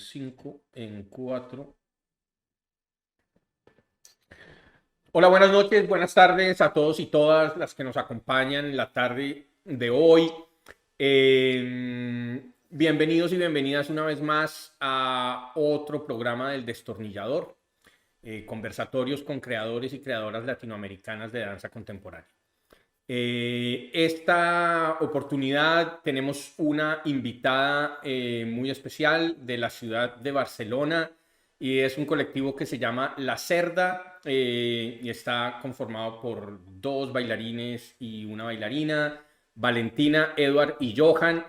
5, en 4. Hola, buenas noches, buenas tardes a todos y todas las que nos acompañan en la tarde de hoy. Bienvenidos y bienvenidas una vez más a otro programa del Destornillador, conversatorios con creadores y creadoras latinoamericanas de danza contemporánea. Esta oportunidad tenemos una invitada muy especial de la ciudad de Barcelona y es un colectivo que se llama La Cerda y está conformado por dos bailarines y una bailarina, Valentina, Edward y Johan.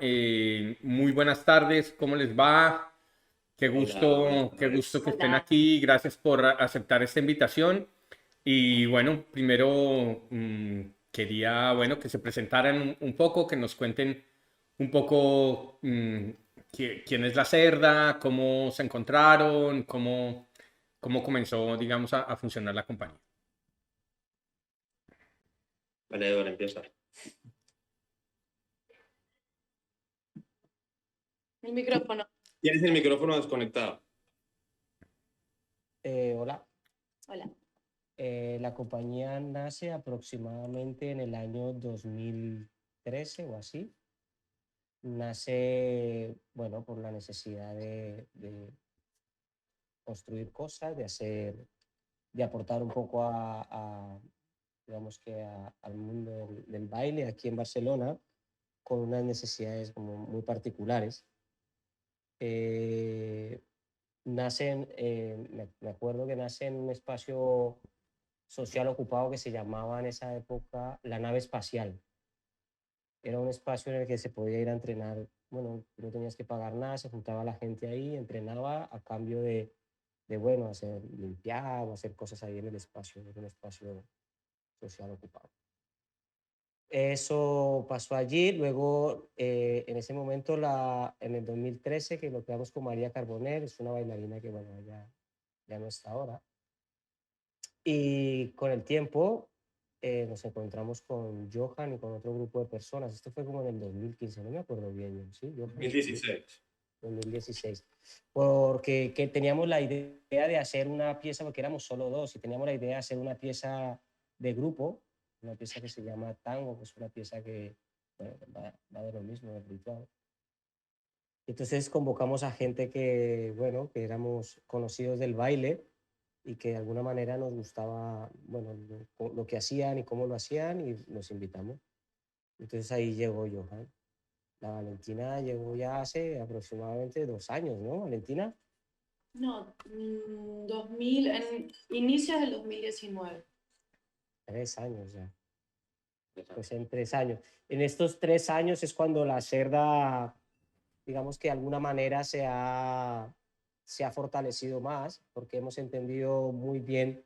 Muy buenas tardes, ¿cómo les va? Hola, buenas Qué gusto tardes. que estén Hola. aquí. Gracias por aceptar esta invitación. Y bueno, primero quería, bueno, que se presentaran un poco, que nos cuenten un poco quién es la Cerda, cómo se encontraron, cómo comenzó, digamos, a funcionar la compañía. Vale, Eduardo, empieza. El micrófono. Tienes el micrófono desconectado. Hola. Hola. La compañía nace aproximadamente en el año 2013 o así. Nace, bueno, por la necesidad de construir cosas, de aportar un poco digamos que al mundo del baile aquí en Barcelona, con unas necesidades como muy particulares. Eh, me acuerdo que nace en un espacio social ocupado que se llamaba en esa época la nave espacial. Era un espacio en el que se podía ir a entrenar, bueno, no tenías que pagar nada, se juntaba la gente ahí, entrenaba a cambio bueno, hacer limpiar o hacer cosas ahí en el espacio, era un espacio social ocupado. Eso pasó allí, luego en ese momento, en el 2013, que lo creamos con María Carbonell, es una bailarina que, bueno, ya no está ahora. Y con el tiempo nos encontramos con Johan y con otro grupo de personas. Esto fue como en el 2015, no me acuerdo bien, ¿sí? Johan, 2016. 2016. Porque que teníamos la idea de hacer una pieza, porque éramos solo dos, y teníamos la idea de hacer una pieza de grupo, una pieza que se llama Tango, que es una pieza que bueno, va de lo mismo, del ritual. Entonces convocamos a gente que, bueno, que éramos conocidos del baile y que de alguna manera nos gustaba, bueno, lo que hacían y cómo lo hacían y los invitamos. Entonces ahí llegó Johan. La Valentina llegó ya hace aproximadamente 2 años, ¿no, Valentina? No, 2000, en inicios del 2019. 3 años ya. Pues en 3 años. En estos 3 años es cuando la Cerda, digamos que de alguna manera se ha fortalecido más, porque hemos entendido muy bien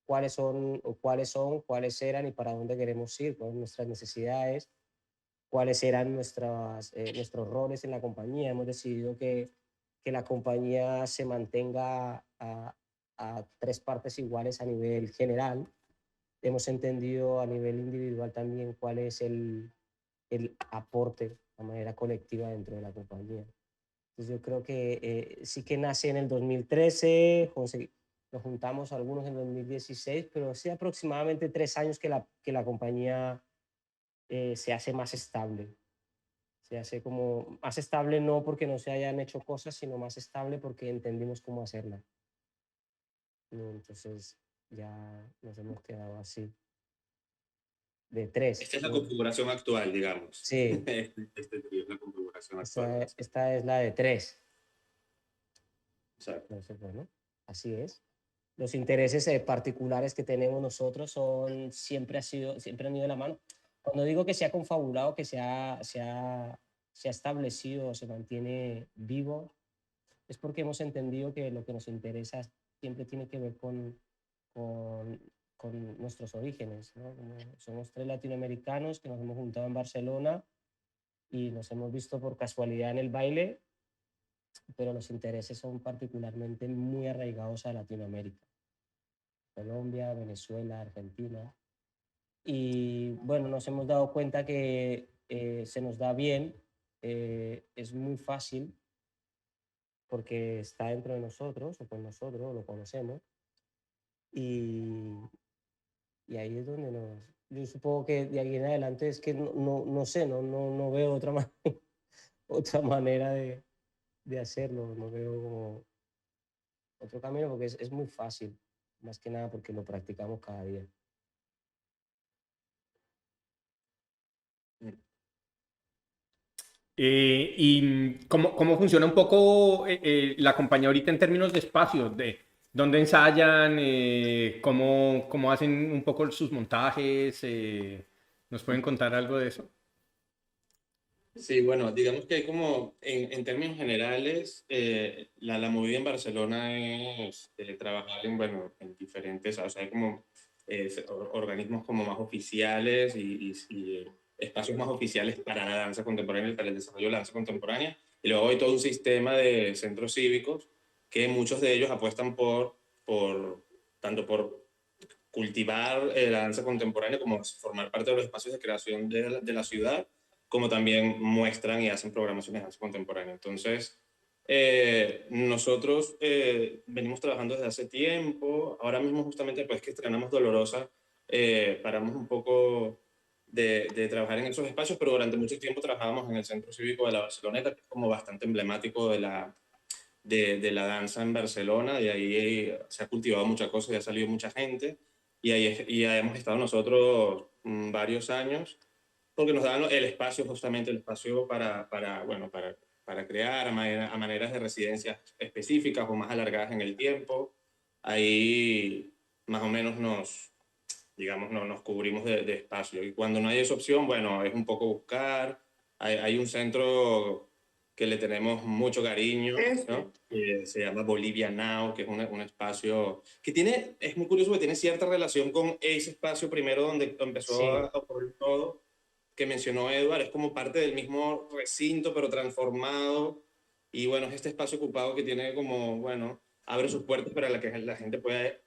cuáles eran y para dónde queremos ir, cuáles son nuestras necesidades, cuáles eran nuestros roles en la compañía. Hemos decidido que la compañía se mantenga a tres partes iguales a nivel general. Hemos entendido a nivel individual también cuál es el aporte de manera colectiva dentro de la compañía. Entonces yo creo que sí que nace en el 2013, nos juntamos algunos en 2016, pero sí aproximadamente 3 años que la compañía se hace más estable. Se hace como más estable no porque no se hayan hecho cosas, sino más estable porque entendimos cómo hacerla. Entonces ya nos hemos quedado así, de tres. Esta es la ¿No? configuración actual, digamos. Sí, Este trío es la configuración actual de la serie. esta es la de tres. Exacto. Entonces, bueno, así es. Los intereses particulares que tenemos nosotros siempre han ido de la mano. Cuando digo que se ha confabulado, que se ha establecido, se mantiene vivo, es porque hemos entendido que lo que nos interesa siempre tiene que ver con, con nuestros orígenes, ¿no? Como somos tres latinoamericanos que nos hemos juntado en Barcelona y nos hemos visto por casualidad en el baile, pero los intereses son particularmente muy arraigados a Latinoamérica, Colombia, Venezuela, Argentina. Y bueno, nos hemos dado cuenta que se nos da bien, es muy fácil porque está dentro de nosotros, o con nosotros, lo conocemos, y, y ahí es donde nos... Yo supongo que de ahí en adelante es que no sé, no veo otra, otra manera de hacerlo, no veo como otro camino porque es muy fácil, más que nada porque lo practicamos cada día. ¿Y cómo funciona un poco la compañía ahorita en términos de espacios? De dónde ensayan, cómo hacen un poco sus montajes. ¿Nos pueden contar algo de eso? Sí, bueno, digamos que hay como, en términos generales, la movida en Barcelona es trabajar en, bueno, en diferentes, o sea, hay como organismos como más oficiales y espacios más oficiales para la danza contemporánea y para el desarrollo de la danza contemporánea. Y luego hay todo un sistema de centros cívicos que muchos de ellos apuestan tanto por cultivar la danza contemporánea como formar parte de los espacios de creación de la ciudad, como también muestran y hacen programaciones de danza contemporánea. Entonces, nosotros venimos trabajando desde hace tiempo. Ahora mismo justamente después que estrenamos Dolorosa, paramos un poco de trabajar en esos espacios, pero durante mucho tiempo trabajábamos en el Centro Cívico de la Barceloneta, que es como bastante emblemático de la danza en Barcelona, y ahí se ha cultivado mucha cosa y ha salido mucha gente, y ahí hemos estado nosotros varios años, porque nos dan el espacio, justamente el espacio bueno, para crear a maneras de residencias específicas o más alargadas en el tiempo. Ahí más o menos digamos, nos cubrimos de espacio. Y cuando no hay esa opción, bueno, es un poco buscar. Hay un centro que le tenemos mucho cariño, ¿no? Que se llama Bolivia Now, que es un espacio que tiene, es muy curioso, que tiene cierta relación con ese espacio primero donde empezó Sí, a ocurrir todo, que mencionó Edward. Es como parte del mismo recinto, pero transformado. Y bueno, es este espacio ocupado que tiene como, bueno, abre sus puertas para que la gente pueda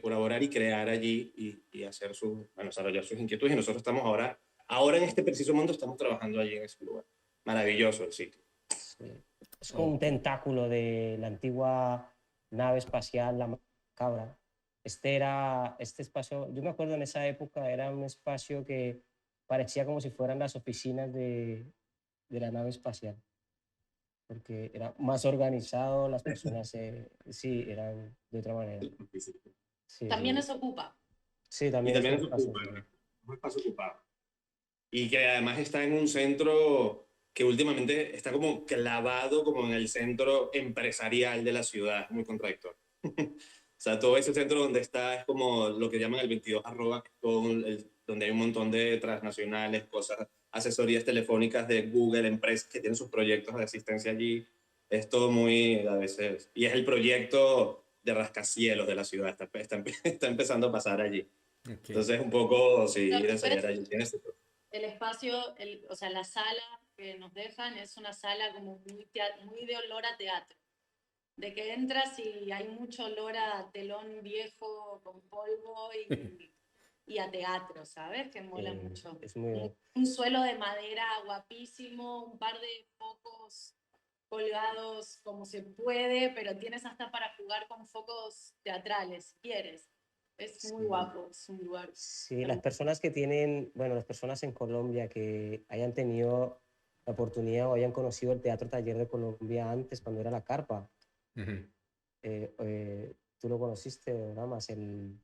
colaborar y crear allí y hacer bueno, desarrollar sus inquietudes. Y nosotros estamos ahora en este preciso momento estamos trabajando allí en ese lugar. Maravilloso el sitio. sí. Es como un Ok. tentáculo de la antigua nave espacial, la Macabra. Este espacio, yo me acuerdo en esa época, era un espacio que parecía como si fueran las oficinas de la nave espacial, porque era más organizado, las personas sí, eran de otra manera. Sí, También sí. nos ocupa. Sí, Y también es también un eso espacio. ocupa, ¿no? Un espacio ocupado. Y que además está en un centro que últimamente está como clavado como en el centro empresarial de la ciudad, muy contradictorio. O sea, todo ese centro donde está es como lo que llaman el 22 arroba, donde hay un montón de transnacionales, cosas, asesorías telefónicas de Google, empresas que tienen sus proyectos de asistencia allí. Es todo muy, a veces, y es el proyecto de rascacielos de la ciudad, está empezando a pasar allí. Ok. Entonces, un poco, sí, No, ir a pero ensayar allí. Tienes el espacio, o sea, la sala que nos dejan es una sala como muy de olor a teatro. De que entras y hay mucho olor a telón viejo con polvo y a teatro, ¿sabes? Que mola mucho. Es muy bien. Un suelo de madera guapísimo, un par de focos colgados como se puede, pero tienes hasta para jugar con focos teatrales, si quieres. Es muy Sí. guapo, es un lugar. Sí, las personas que tienen, bueno, las personas en Colombia que hayan tenido la oportunidad o hayan conocido el Teatro Taller de Colombia antes, cuando era la Carpa, Ujú. tú lo conociste, nada más el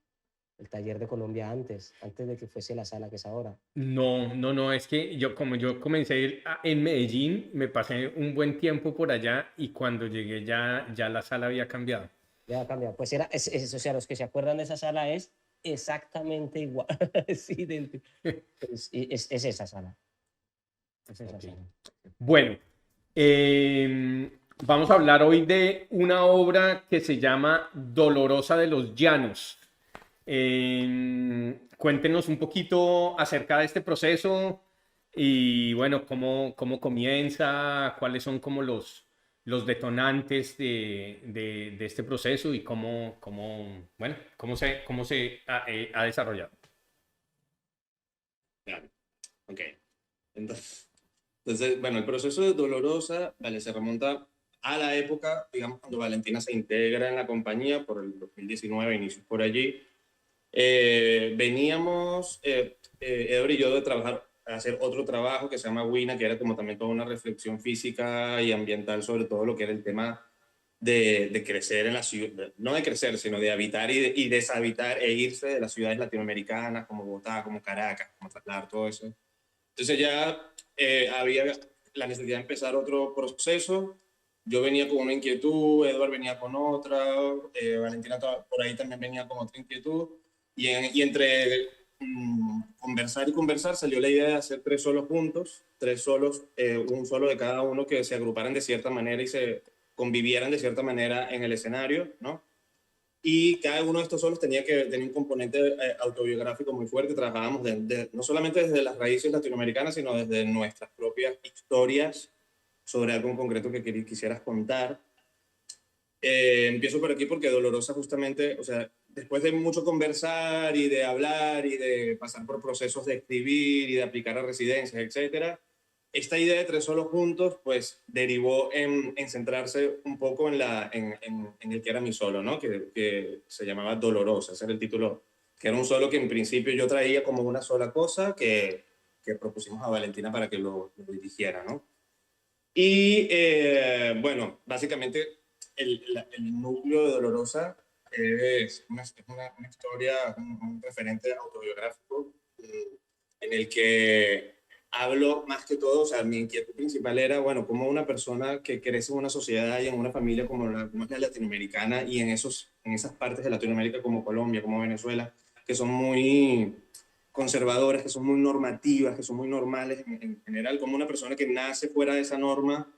Taller de Colombia antes de que fuese la sala que es ahora. No, es que como yo comencé en Medellín, me pasé un buen tiempo por allá y cuando llegué ya la sala había cambiado. Ya ha cambiado. Pues o sea, los que se acuerdan de esa sala es exactamente igual, es idéntico. Es esa sala. Es esa Ok. sala. Bueno, vamos a hablar hoy de una obra que se llama Dolorosa de los Llanos. Cuéntenos un poquito acerca de este proceso y bueno, cómo comienza, cuáles son como los detonantes de este proceso y bueno, cómo se ha desarrollado. Claro. Ok. Entonces, bueno, el proceso de Dolorosa, vale, se remonta a la época, digamos, cuando Valentina se integra en la compañía, por el 2019, inicios por allí, veníamos, Edward y yo, de trabajar, a hacer otro trabajo que se llama WINA, que era como también toda una reflexión física y ambiental sobre todo lo que era el tema de crecer en la ciudad, no de crecer, sino de habitar y deshabitar e irse de las ciudades latinoamericanas como Bogotá, como Caracas, como trasladar todo eso. Entonces ya había la necesidad de empezar otro proceso. Yo venía con una inquietud, Edward venía con otra, Valentina por ahí también venía con otra inquietud. Y entre conversar y conversar salió la idea de hacer 3 solos juntos, 3 solos, un solo de cada uno, que se agruparan de cierta manera y se convivieran de cierta manera en el escenario, ¿no? Y cada uno de estos solos tenía que tener un componente autobiográfico muy fuerte. Trabajábamos no solamente desde las raíces latinoamericanas, sino desde nuestras propias historias sobre algo en concreto que quisieras contar. Empiezo por aquí porque Dolorosa justamente, o sea, después de mucho conversar y de hablar y de pasar por procesos de escribir y de aplicar a residencias, etcétera, esta idea de 3 solos juntos, pues derivó en centrarse un poco en el que era mi solo, ¿no? Que se llamaba Dolorosa, ese era el título, que era un solo que en principio yo traía como una sola cosa que propusimos a Valentina para que lo dirigiera, ¿no? Y bueno, básicamente el núcleo de Dolorosa es una historia, un referente autobiográfico en el que hablo más que todo, o sea, mi inquietud principal era, bueno, como una persona que crece en una sociedad y en una familia como es la latinoamericana y en esas partes de Latinoamérica como Colombia, como Venezuela, que son muy conservadoras, que son muy normativas, que son muy normales en general, como una persona que nace fuera de esa norma,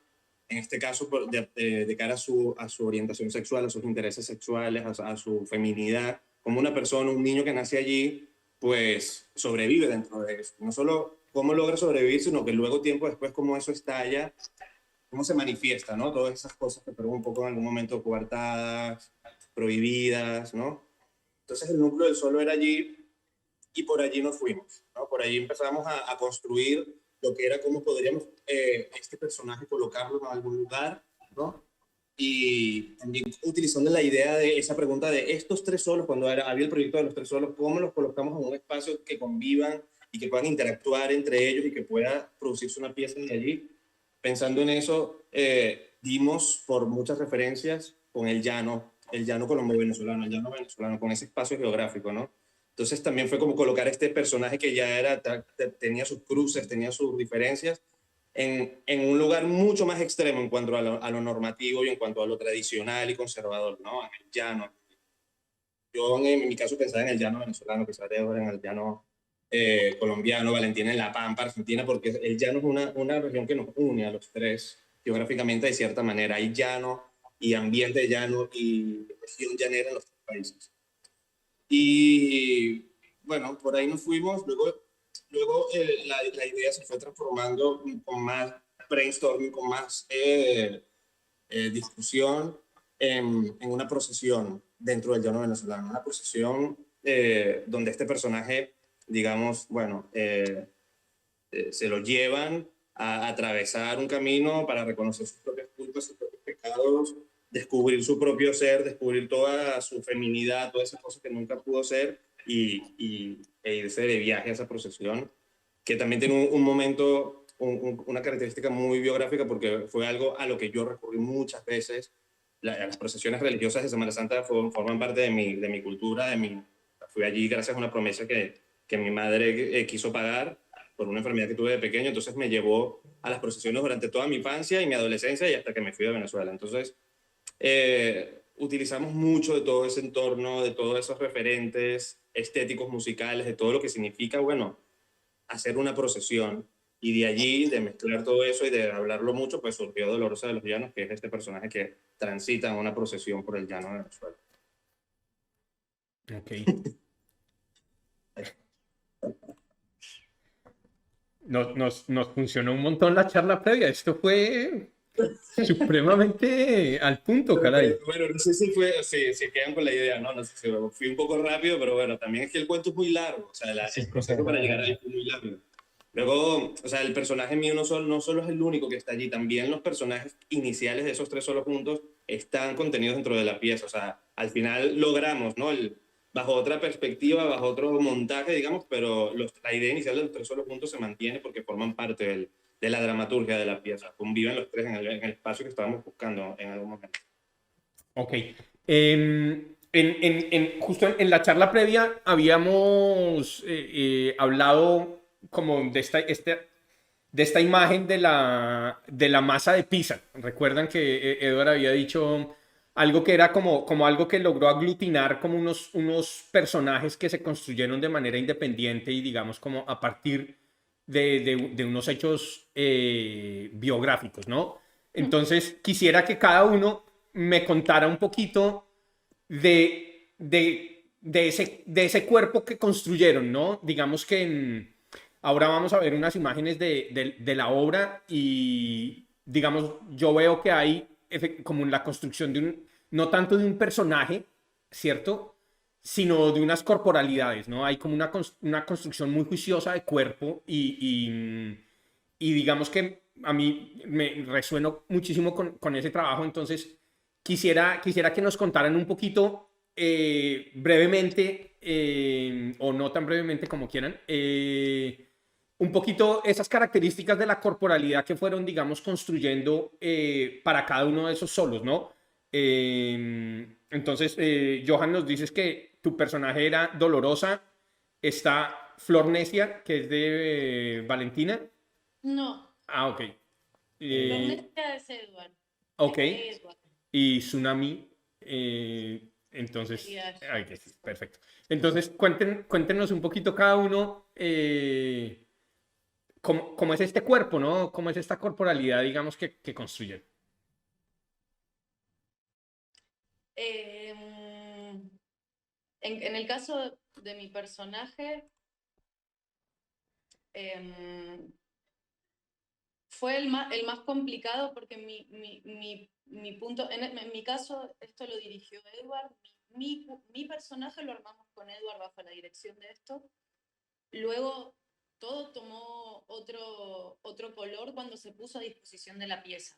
en este caso de cara a su orientación sexual, a sus intereses sexuales, a su feminidad, como una persona, un niño que nace allí, pues sobrevive dentro de eso. No solo cómo logra sobrevivir, sino que luego, tiempo después, cómo eso estalla, cómo se manifiesta, ¿no? Todas esas cosas que fueron un poco en algún momento coartadas, prohibidas, ¿no? Entonces el núcleo del solo era allí y por allí nos fuimos, ¿no? Por allí empezamos a construir lo que era cómo podríamos este personaje colocarlo en algún lugar, ¿no? Y también utilizando la idea de esa pregunta de estos 3 solos, cuando había el proyecto de los 3 solos, ¿cómo los colocamos en un espacio que convivan y que puedan interactuar entre ellos y que pueda producirse una pieza de allí? Pensando en eso, dimos por muchas referencias con el llano colombo-venezolano, el llano venezolano, con ese espacio geográfico, ¿no? Entonces también fue como colocar este personaje que ya tenía sus cruces, tenía sus diferencias, en un lugar mucho más extremo en cuanto a lo normativo y en cuanto a lo tradicional y conservador, ¿no? En el llano. Yo en mi caso pensaba en el llano venezolano, pensaba en el llano colombiano, Valentina en La Pampa, Argentina, porque el llano es una región que nos une a los 3 geográficamente de cierta manera. Hay llano y ambiente de llano y región llanera en los 3 países. Y bueno, por ahí nos fuimos. Luego la idea se fue transformando con más brainstorming, con más discusión en una procesión dentro del llano venezolano. Una procesión donde este personaje, digamos, bueno, se lo llevan a atravesar un camino para reconocer sus propias culpas, sus propios pecados, descubrir su propio ser, descubrir toda su feminidad, todas esas cosas que nunca pudo ser e irse de viaje a esa procesión, que también tiene un momento, una característica muy biográfica porque fue algo a lo que yo recurrí muchas veces. Las procesiones religiosas de Semana Santa forman parte de mi cultura, fui allí gracias a una promesa que mi madre quiso pagar por una enfermedad que tuve de pequeño, entonces me llevó a las procesiones durante toda mi infancia y mi adolescencia y hasta que me fui de Venezuela. Entonces, utilizamos mucho de todo ese entorno, de todos esos referentes estéticos, musicales, de todo lo que significa, bueno, hacer una procesión. Y de allí, de mezclar todo eso y de hablarlo mucho, pues surgió Dolorosa de los Llanos, que es este personaje que transita en una procesión por el llano de Venezuela. Ok. Nos funcionó un montón la charla previa. Esto fue supremamente al punto, caray. Bueno, no sé si quedan con la idea, ¿no? No sé si fui un poco rápido, pero bueno, también es que el cuento es muy largo. O sea, el proceso para llegar ahí fue muy largo. Luego, o sea, el personaje mío no solo es el único que está allí, también los personajes iniciales de esos tres solos juntos están contenidos dentro de la pieza. O sea, al final logramos, ¿no? Bajo otra perspectiva, bajo otro montaje, digamos, pero la idea inicial de los tres solos juntos se mantiene porque forman parte de la dramaturgia de la pieza. Conviven los tres en el espacio que estábamos buscando en algún momento. Ok. Justo en la charla previa habíamos hablado como de esta imagen de la masa de Pisa. Recuerdan que Edward había dicho algo que era como algo que logró aglutinar como unos personajes que se construyeron de manera independiente y digamos como a partir de unos hechos biográficos, ¿no? Entonces quisiera que cada uno me contara un poquito de ese cuerpo que construyeron, ¿no? Digamos que ahora vamos a ver unas imágenes de la obra y, digamos, yo veo que hay como la construcción no tanto de un personaje, ¿cierto? Sino de unas corporalidades, ¿no? Hay como una construcción muy juiciosa de cuerpo y digamos que a mí me resueno muchísimo con ese trabajo, entonces quisiera que nos contaran un poquito brevemente, o no tan brevemente como quieran, un poquito esas características de la corporalidad que fueron, digamos, construyendo para cada uno de esos solos, ¿no? Entonces, Johan, nos dices que tu personaje era Dolorosa, está Flor Necia, que es de Valentina. No, Ah, ok. Flornecia es Edward. Ok. Es Edward. Y Tsunami, entonces, Sería yo. ay, perfecto. Entonces, cuéntenos un poquito cada uno cómo es este cuerpo, ¿no? Cómo es esta corporalidad, digamos, que construyen. En el caso de mi personaje, fue el más complicado porque mi punto, en mi caso, esto lo dirigió Edward, mi personaje lo armamos con Edward bajo la dirección de esto. Luego todo tomó otro color cuando se puso a disposición de la pieza.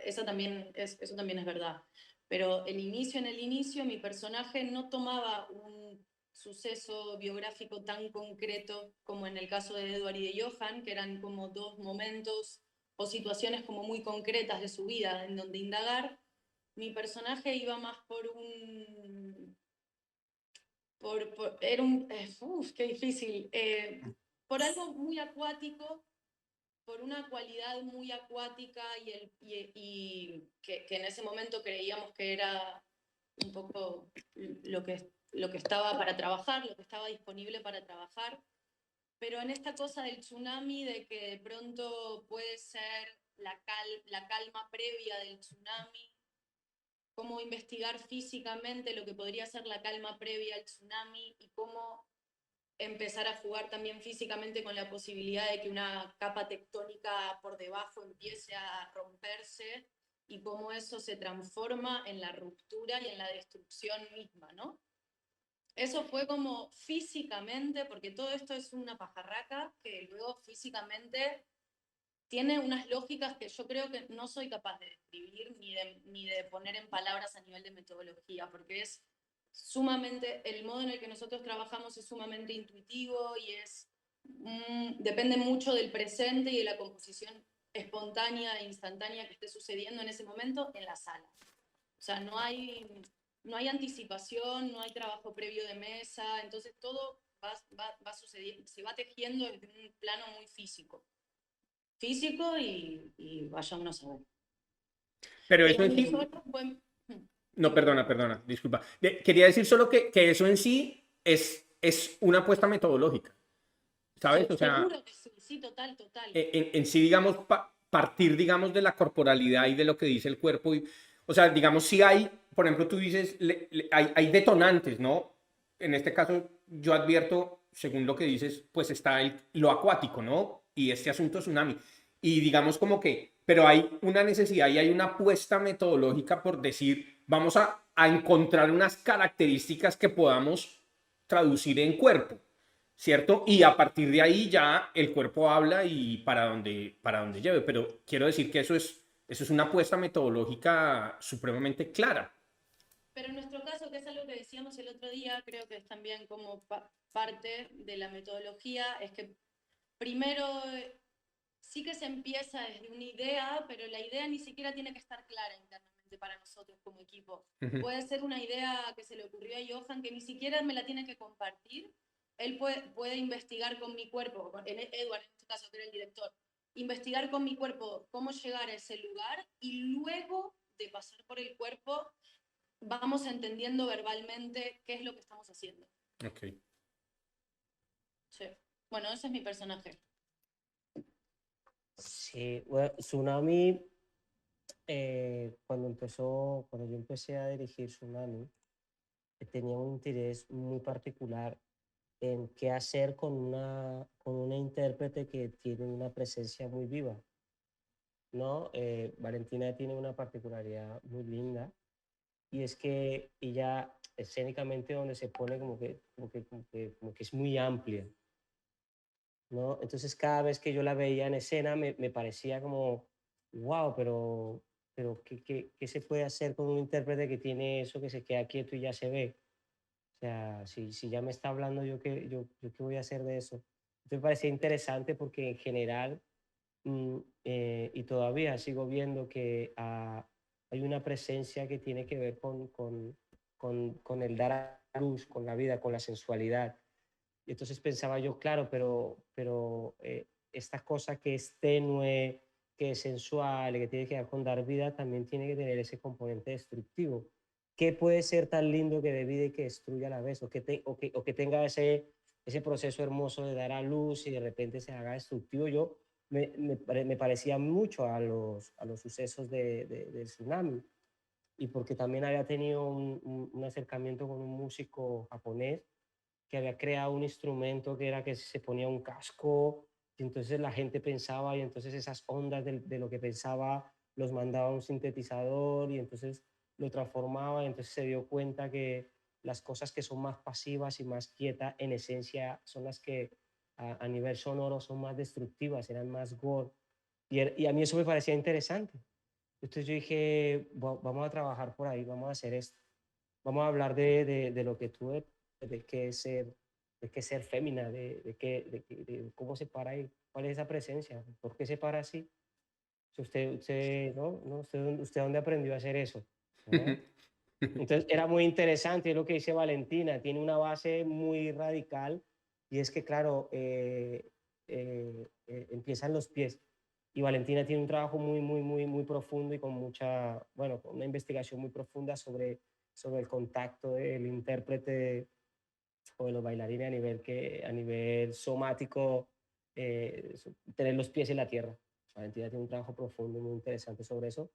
Eso también es verdad. Pero en el inicio, mi personaje no tomaba un suceso biográfico tan concreto como en el caso de Edward y de Johan, que eran como dos momentos o situaciones como muy concretas de su vida en donde indagar. Mi personaje iba más por un... era un... qué difícil. Por algo muy acuático, por una cualidad muy acuática y que en ese momento creíamos que era un poco lo que estaba para trabajar, lo que estaba disponible para trabajar. Pero en esta cosa del tsunami, de que de pronto puede ser la calma previa del tsunami, cómo investigar físicamente lo que podría ser la calma previa al tsunami y cómo empezar a jugar también físicamente con la posibilidad de que una capa tectónica por debajo empiece a romperse y cómo eso se transforma en la ruptura y en la destrucción misma, ¿no? Eso fue como físicamente, porque todo esto es una pajarraca que luego físicamente tiene unas lógicas que yo creo que no soy capaz de describir ni de poner en palabras a nivel de metodología, porque es sumamente, el modo en el que nosotros trabajamos es sumamente intuitivo y depende mucho del presente y de la composición espontánea e instantánea que esté sucediendo en ese momento en la sala. O sea, no hay anticipación, no hay trabajo previo de mesa, entonces todo va sucediendo, se va tejiendo en un plano muy físico y vaya uno a saber. Pero eso en sí... No, perdona, disculpa. Quería decir solo que eso en sí es una apuesta metodológica, ¿sabes? Sí, o sea, seguro que sí, total. en sí, digamos, partir, digamos, de la corporalidad y de lo que dice el cuerpo. O sea, digamos, si hay, por ejemplo, tú dices, hay detonantes, ¿no? En este caso, yo advierto, según lo que dices, pues está lo acuático, ¿no? Y este asunto tsunami. Y digamos como que, pero hay una necesidad y hay una apuesta metodológica por decir, vamos a encontrar unas características que podamos traducir en cuerpo. ¿cierto? Y a partir de ahí ya el cuerpo habla y para dónde lleve. Pero quiero decir que eso es una apuesta metodológica supremamente clara. Pero en nuestro caso, que es algo que decíamos el otro día, creo que es también como parte de la metodología, es que primero sí que se empieza desde una idea, pero la idea ni siquiera tiene que estar clara internamente para nosotros como equipo. Ujú. Puede ser una idea que se le ocurrió a Johan que ni siquiera me la tiene que compartir. Él puede investigar con mi cuerpo, Edward en este caso, que era el director, investigar con mi cuerpo cómo llegar a ese lugar y luego de pasar por el cuerpo vamos entendiendo verbalmente qué es lo que estamos haciendo. Ok. Sí. Bueno, ese es mi personaje. Sí, bueno, Tsunami, cuando yo empecé a dirigir Tsunami, tenía un interés muy particular en qué hacer con una intérprete que tiene una presencia muy viva, ¿no? Valentina tiene una particularidad muy linda y es que ella escénicamente donde se pone como que es muy amplia, ¿no? Entonces cada vez que yo la veía en escena me parecía como, wow, pero ¿qué se puede hacer con un intérprete que tiene eso que se queda quieto y ya se ve? O sea, si ya me está hablando, ¿yo qué voy a hacer de eso? Entonces me parecía interesante porque en general, y todavía sigo viendo que hay una presencia que tiene que ver con el dar a luz, con la vida, con la sensualidad. Y entonces pensaba yo, claro, pero esta cosa que es tenue, que es sensual, que tiene que ver con dar vida, también tiene que tener ese componente destructivo. ¿Qué puede ser tan lindo que dé vida y que destruya a la vez? O que tenga ese proceso hermoso de dar a luz y de repente se haga destructivo. Yo me parecía mucho a los sucesos del tsunami. Y porque también había tenido un acercamiento con un músico japonés que había creado un instrumento que era que se ponía un casco y entonces la gente pensaba y entonces esas ondas de lo que pensaba los mandaba a un sintetizador y entonces lo transformaba y entonces se dio cuenta que las cosas que son más pasivas y más quietas en esencia son las que a nivel sonoro son más destructivas, eran más gore. Y a mí eso me parecía interesante. Entonces yo dije, vamos a trabajar por ahí, vamos a hacer esto. Vamos a hablar de lo que tú eres, de qué es ser fémina, de cómo se para ahí, cuál es esa presencia, por qué se para así. Si usted, ¿no? ¿Usted dónde aprendió a hacer eso? ¿No? Entonces era muy interesante, es lo que dice Valentina, tiene una base muy radical y es que, claro, empiezan los pies. Y Valentina tiene un trabajo muy profundo y con mucha, bueno, con una investigación muy profunda sobre el contacto del intérprete o de los bailarines a nivel somático, tener los pies en la tierra. Valentina tiene un trabajo profundo y muy interesante sobre eso.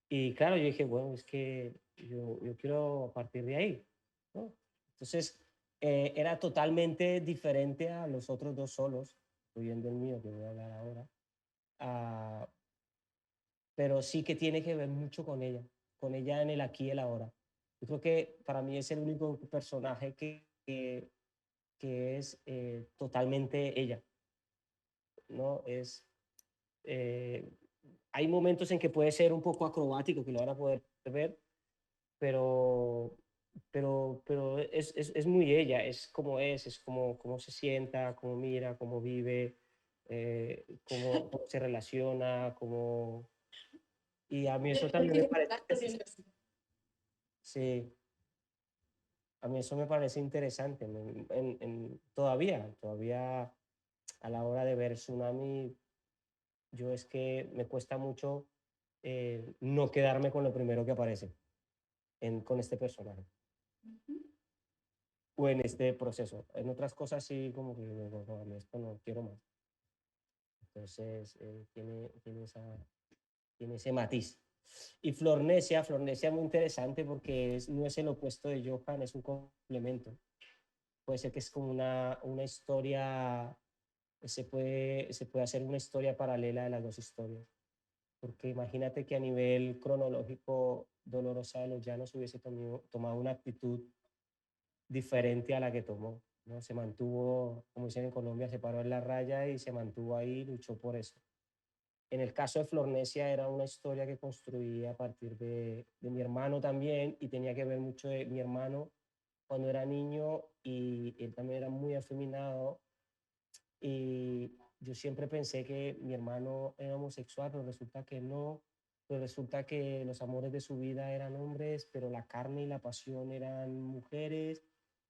Y claro, yo dije, bueno, es que yo quiero partir de ahí, ¿no? Entonces, era totalmente diferente a los otros dos solos, incluyendo el mío, que voy a hablar ahora, ah, pero sí que tiene que ver mucho con ella en el aquí y el ahora. Yo creo que para mí es el único personaje que es totalmente ella, ¿no? Eh, hay momentos en que puede ser un poco acrobático, que lo van a poder ver, pero, pero es muy ella, es como se sienta, cómo mira, cómo vive, cómo se relaciona, cómo... Y a mí eso también me parece, sí, a mí eso me parece interesante. Todavía a la hora de ver Tsunami, yo es que me cuesta mucho no quedarme con lo primero que aparece con este personaje. O en este proceso. En otras cosas sí, como que digo, no, a mí esto no quiero más. Entonces, tiene ese matiz. Y Flornesia muy interesante porque no es el opuesto de Johan, es un complemento. Puede ser que es como una historia, se puede hacer una historia paralela de las dos historias. Porque imagínate que a nivel cronológico, Dolorosa de los Llanos hubiese tomado una actitud diferente a la que tomó. ¿no? Se mantuvo, como dicen en Colombia, se paró en la raya y se mantuvo ahí y luchó por eso. En el caso de Flornesia era una historia que construí a partir de mi hermano también y tenía que ver mucho de mi hermano cuando era niño y él también era muy afeminado y yo siempre pensé que mi hermano era homosexual, pero resulta que no, pero resulta que los amores de su vida eran hombres, pero la carne y la pasión eran mujeres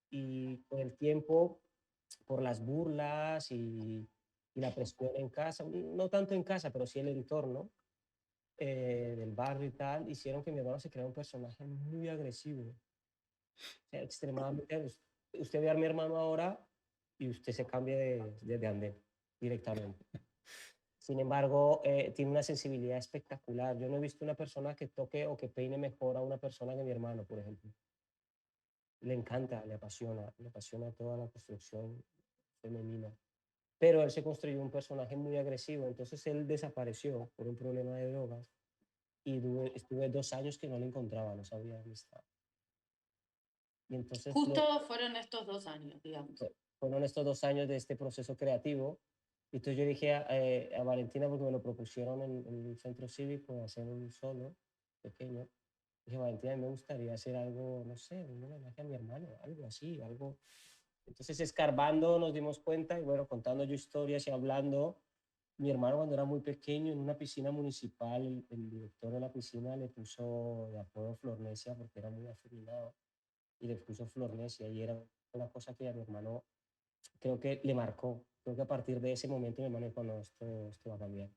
y con el tiempo, por las burlas y la presión en casa, no tanto en casa, pero sí el entorno del barrio y tal, hicieron que mi hermano se creara un personaje muy agresivo, o sea, extremadamente agresivo. Usted ve a mi hermano ahora y usted se cambia de andén directamente. Sin embargo, tiene una sensibilidad espectacular. Yo no he visto una persona que toque o que peine mejor a una persona que mi hermano, por ejemplo. Le encanta, le apasiona toda la construcción femenina. Pero él se construyó un personaje muy agresivo, entonces él desapareció por un problema de drogas y estuve 2 años que no lo encontraba, no sabía dónde estaba. Y entonces Justo fueron estos 2 años, digamos. fueron estos 2 años de este proceso creativo. Y entonces yo dije a Valentina, porque me lo propusieron en un centro cívico, hacer un solo pequeño. Dije, Valentina, me gustaría hacer algo, no sé, un homenaje a mi hermano, algo así, algo. Entonces, escarbando, nos dimos cuenta y bueno, contando yo historias y hablando, mi hermano cuando era muy pequeño en una piscina municipal, el director de la piscina le puso de apodo Flornesia porque era muy afeminado y le puso Flornesia y era una cosa que a mi hermano creo que le marcó. Creo que a partir de ese momento mi hermano dijo, no, esto va a cambiar.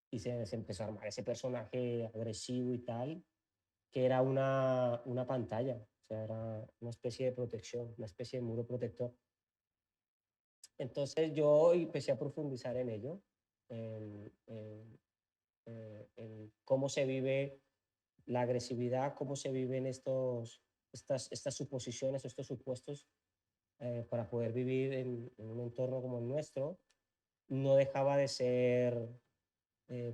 Y se empezó a armar ese personaje agresivo y tal, que era una pantalla, o sea, era una especie de protección, una especie de muro protector. Entonces yo empecé a profundizar en ello, en cómo se vive la agresividad, cómo se viven estas suposiciones, estos supuestos para poder vivir en un entorno como el nuestro. No dejaba de ser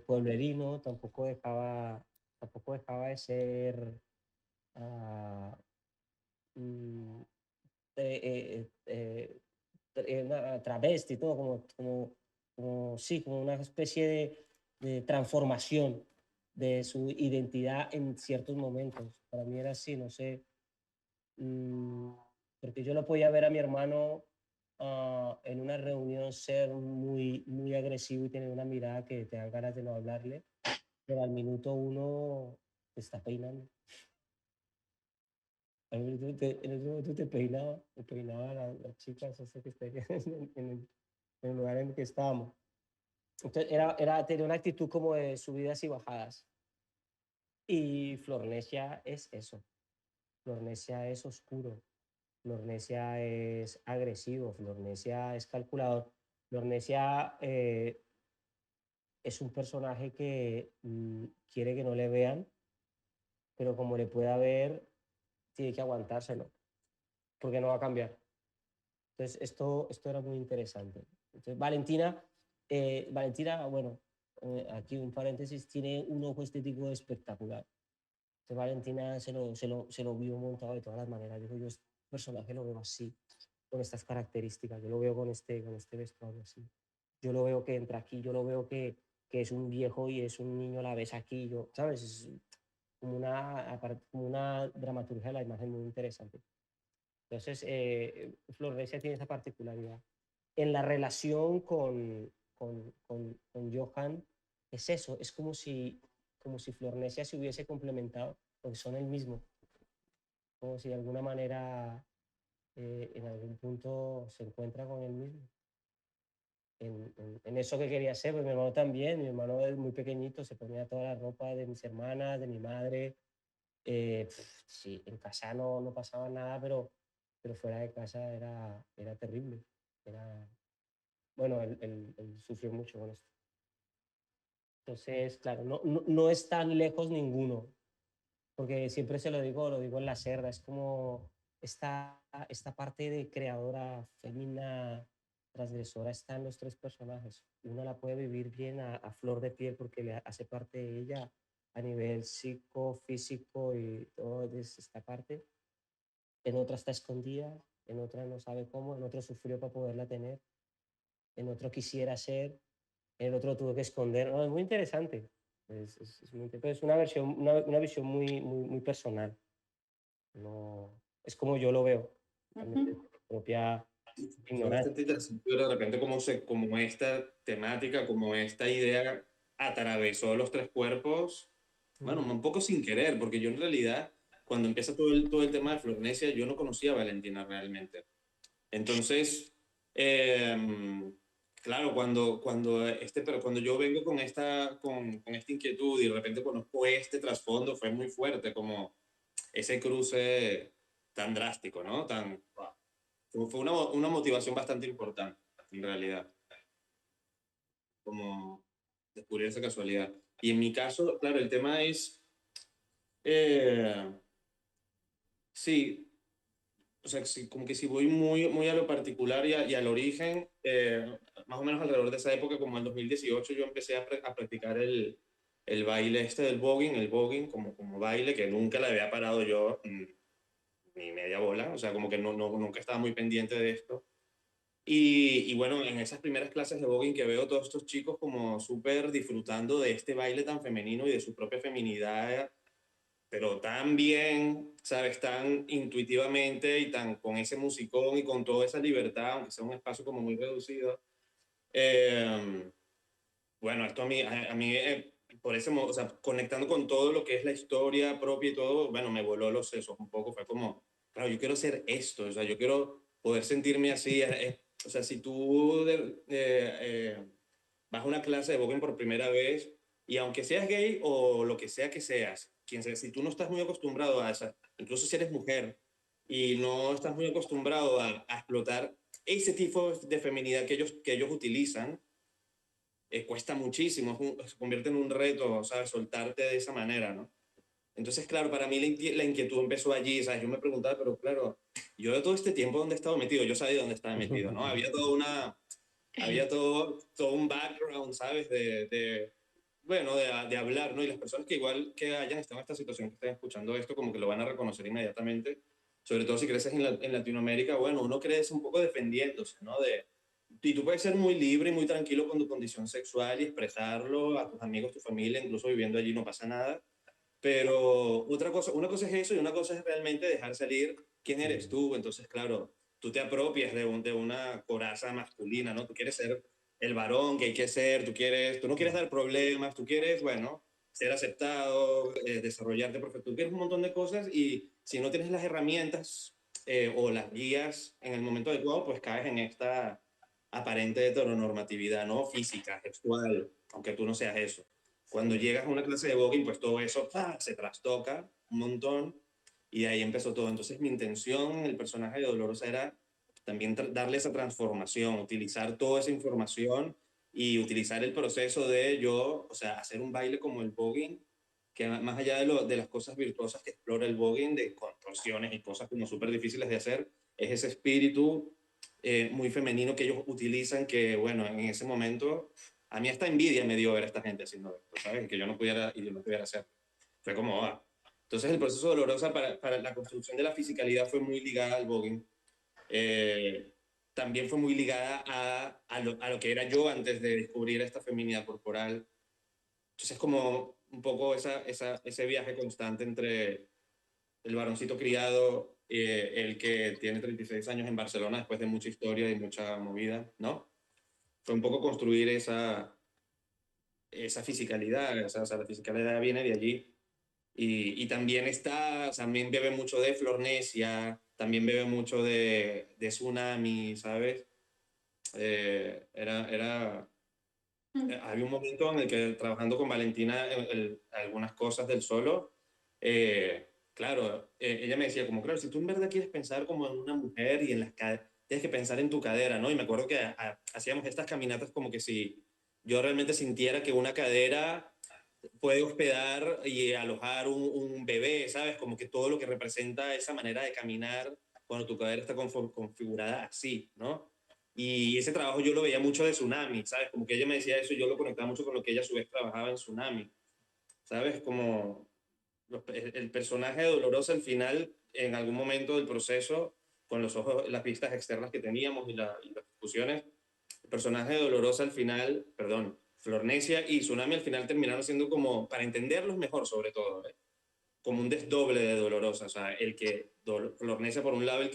pueblerino, tampoco dejaba de ser ah, mm, eh, eh, una travesti, todo sí, como una especie de transformación de su identidad en ciertos momentos. Para mí era así, no sé, mm, porque yo lo podía ver a mi hermano en una reunión ser muy agresivo y tener una mirada que te dan ganas de no hablarle, pero al minuto uno te está peinando. En el minuto te peinaba las chicas esas que estarían en el lugar en el que estábamos. Entonces tenía una actitud como de subidas y bajadas. Y Flornesia es eso. Flornesia es oscuro. Flornesia es agresivo. Flornesia es calculador. Flornesia es un personaje que quiere que no le vean, pero como le pueda ver, tiene que aguantárselo, porque no va a cambiar. Entonces, esto era muy interesante. Entonces, Valentina, bueno, aquí un paréntesis, tiene un ojo estético espectacular. Entonces, Valentina se lo vio montado de todas las maneras. Dijo, yo este personaje lo veo así, con estas características. Yo lo veo con este vestuario así. Yo lo veo que entra aquí, yo lo veo que es un viejo y es un niño a la vez aquí. Yo, ¿sabes? Es como una dramaturgia de la imagen muy interesante. Entonces, Florencia tiene esa particularidad. En la relación con Johan, es eso, es como si Flornesia se hubiese complementado, porque son el mismo, como si de alguna manera en algún punto se encuentra con él mismo. En eso que quería hacer, pues mi hermano también, mi hermano es muy pequeñito, se ponía toda la ropa de mis hermanas, de mi madre. Sí, en casa no pasaba nada, pero fuera de casa era terrible. Era, bueno, él sufrió mucho con esto. Entonces, claro, no es tan lejos ninguno, porque siempre se lo digo en la cerda, es como esta parte de creadora, femina, transgresora, está en los tres personajes. Uno la puede vivir bien a flor de piel porque le hace parte de ella a nivel psicofísico y todo esta parte. En otra está escondida en otra no sabe cómo, en otro sufrió para poderla tener, en otro quisiera ser, en el otro tuvo que esconder. No, es muy interesante. Es pero es una versión, una visión muy personal. No, es como yo lo veo, también desde mi propia Fue ignorancia. bastante interesante ver de repente como esta temática, como esta idea atravesó los tres cuerpos, bueno, Mm, un poco sin querer, porque yo en realidad, cuando empieza todo el tema de Flornesia, yo no conocía a Valentina realmente. Entonces, claro, pero cuando yo vengo con esta inquietud y de repente conozco este trasfondo, fue muy fuerte, como ese cruce tan drástico, ¿no? Fue una motivación bastante importante, en realidad, como descubrir esa casualidad. Y en mi caso, claro, el tema es, eh, sí, o sea, como que si voy muy a lo particular y al origen, más o menos alrededor de esa época, como en 2018, yo empecé a practicar el baile este del voguing, el voguing como baile, que nunca le había parado yo ni media bola, o sea, como que nunca estaba muy pendiente de esto. Y bueno, en esas primeras clases de voguing que veo todos estos chicos como súper disfrutando de este baile tan femenino y de su propia feminidad, pero tan bien, ¿sabes? Tan intuitivamente y tan con ese musicón y con toda esa libertad, aunque sea un espacio como muy reducido. Eh, bueno, esto a mí por ese modo, o sea, conectando con todo lo que es la historia propia y todo, bueno, me voló los sesos un poco, fue como, claro, yo quiero ser esto, o sea, yo quiero poder sentirme así, o sea, si tú vas a una clase de voguing por primera vez y aunque seas gay o lo que seas, quien sea, si tú no estás muy acostumbrado a esa, incluso si eres mujer y no estás muy acostumbrado a explotar ese tipo de feminidad que ellos utilizan, cuesta muchísimo, se convierte en un reto, ¿sabes? Soltarte de esa manera, ¿no? Entonces, claro, para mí la inquietud empezó allí, ¿sabes? Yo me preguntaba, pero claro, yo de todo este tiempo, ¿dónde he estado metido? Yo sabía dónde estaba metido, ¿no? Había todo un background, ¿sabes? Bueno, de hablar, ¿no? Y las personas que igual que hayan estado en esta situación, que estén escuchando esto, como que lo van a reconocer inmediatamente. Sobre todo si creces en Latinoamérica, bueno, uno crece un poco defendiéndose, ¿no? Y tú puedes ser muy libre y muy tranquilo con tu condición sexual y expresarlo a tus amigos, tu familia, incluso viviendo allí no pasa nada. Pero una cosa es eso y una cosa es realmente dejar salir quién eres mm, tú. Entonces, claro, tú te apropias de una coraza masculina, ¿no? Tú quieres ser el varón que hay que ser, tú no quieres mm, dar problemas, tú quieres, bueno, ser aceptado, desarrollarte, porque tú quieres un montón de cosas y si no tienes las herramientas o las guías en el momento adecuado, pues caes en esta aparente heteronormatividad, ¿no? Física, sexual, aunque tú no seas eso. Cuando sí. llegas a una clase de voguing, pues todo eso se trastoca un montón y de ahí empezó todo. Entonces mi intención en el personaje de Dolorosa era también darle esa transformación, utilizar toda esa información y utilizar el proceso de yo, o sea, hacer un baile como el voguing, que más allá de las cosas virtuosas que explora el voguing, de contorsiones y cosas como súper difíciles de hacer, es ese espíritu muy femenino que ellos utilizan que, bueno, en ese momento a mí hasta envidia me dio ver a esta gente haciendo esto, ¿sabes? Que yo no pudiera y yo no pudiera hacer. Fue como, ah. Entonces el proceso dolorosa para la construcción de la fisicalidad fue muy ligada al voguing. Eh, También fue muy ligada a lo que era yo antes de descubrir esta feminidad corporal. Entonces como un poco ese viaje constante entre el varoncito criado, el que tiene 36 años en Barcelona después de mucha historia y mucha movida, ¿no? Fue un poco construir esa fisicalidad, o sea, la fisicalidad viene de allí. Y también también bebe mucho de Flornesia, también bebe mucho de Tsunami, ¿sabes? Había un momento en el que trabajando con Valentina algunas cosas del solo, claro, ella me decía como, claro, si tú en verdad quieres pensar como en una mujer y en las caderas, tienes que pensar en tu cadera, ¿no? Y me acuerdo que hacíamos estas caminatas como que si yo realmente sintiera que una cadera puede hospedar y alojar un bebé, ¿sabes? Como que todo lo que representa esa manera de caminar cuando tu cadera está configurada así, ¿no? Y ese trabajo yo lo veía mucho de Tsunami, ¿sabes? Como que ella me decía eso y yo lo conectaba mucho con lo que ella a su vez trabajaba en Tsunami, ¿sabes? Como el personaje de Dolorosa al final, en algún momento del proceso, con los ojos, las vistas externas que teníamos y las discusiones. El personaje de Dolorosa al final, perdón, Flornecia y Tsunami al final terminaron siendo como, para entenderlos mejor sobre todo, como un desdoble de Dolorosa. O sea, Flornecia por un lado, el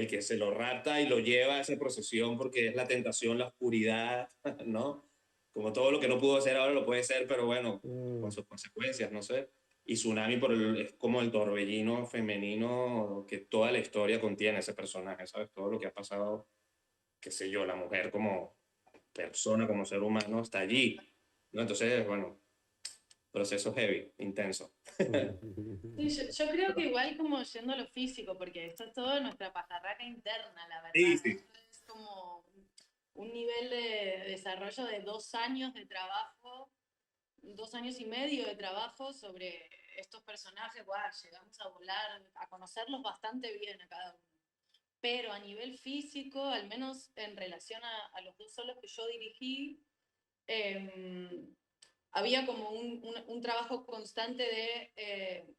que se lo rapta y lo lleva a esa procesión porque es la tentación, la oscuridad, ¿no? Como todo lo que no pudo hacer ahora lo puede ser, pero bueno, con sus consecuencias, no sé. Y Tsunami es como el torbellino femenino que toda la historia contiene ese personaje, ¿sabes? Todo lo que ha pasado, qué sé yo, la mujer como persona, como ser humano, está allí, ¿no? Entonces, bueno, proceso heavy, intenso. Sí, yo creo que igual como yendo a lo físico, porque esto es todo nuestra pajarraca interna, la verdad. Sí, sí. Esto es como un nivel de desarrollo de 2 años de trabajo, 2 años y medio de trabajo sobre estos personajes. Wow, llegamos a volar, a conocerlos bastante bien a cada uno. Pero a nivel físico, al menos en relación a los 2 solos que yo dirigí, había como un trabajo constante de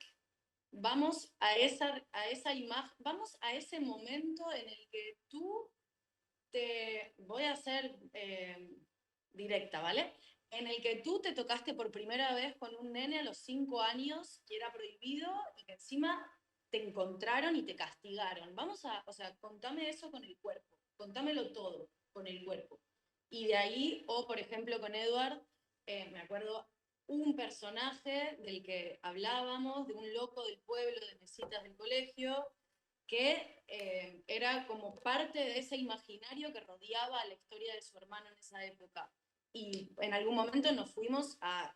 vamos a esa imagen, vamos a ese momento en el que tú voy a ser directa, ¿vale? En el que tú te tocaste por primera vez con un nene a los 5 años que era prohibido y que encima te encontraron y te castigaron. O sea, contame eso con el cuerpo, contámelo todo con el cuerpo. Y de ahí, o por ejemplo con Edward, me acuerdo un personaje del que hablábamos, de un loco del pueblo, de mesitas del colegio, que era como parte de ese imaginario que rodeaba la historia de su hermano en esa época. Y en algún momento nos fuimos a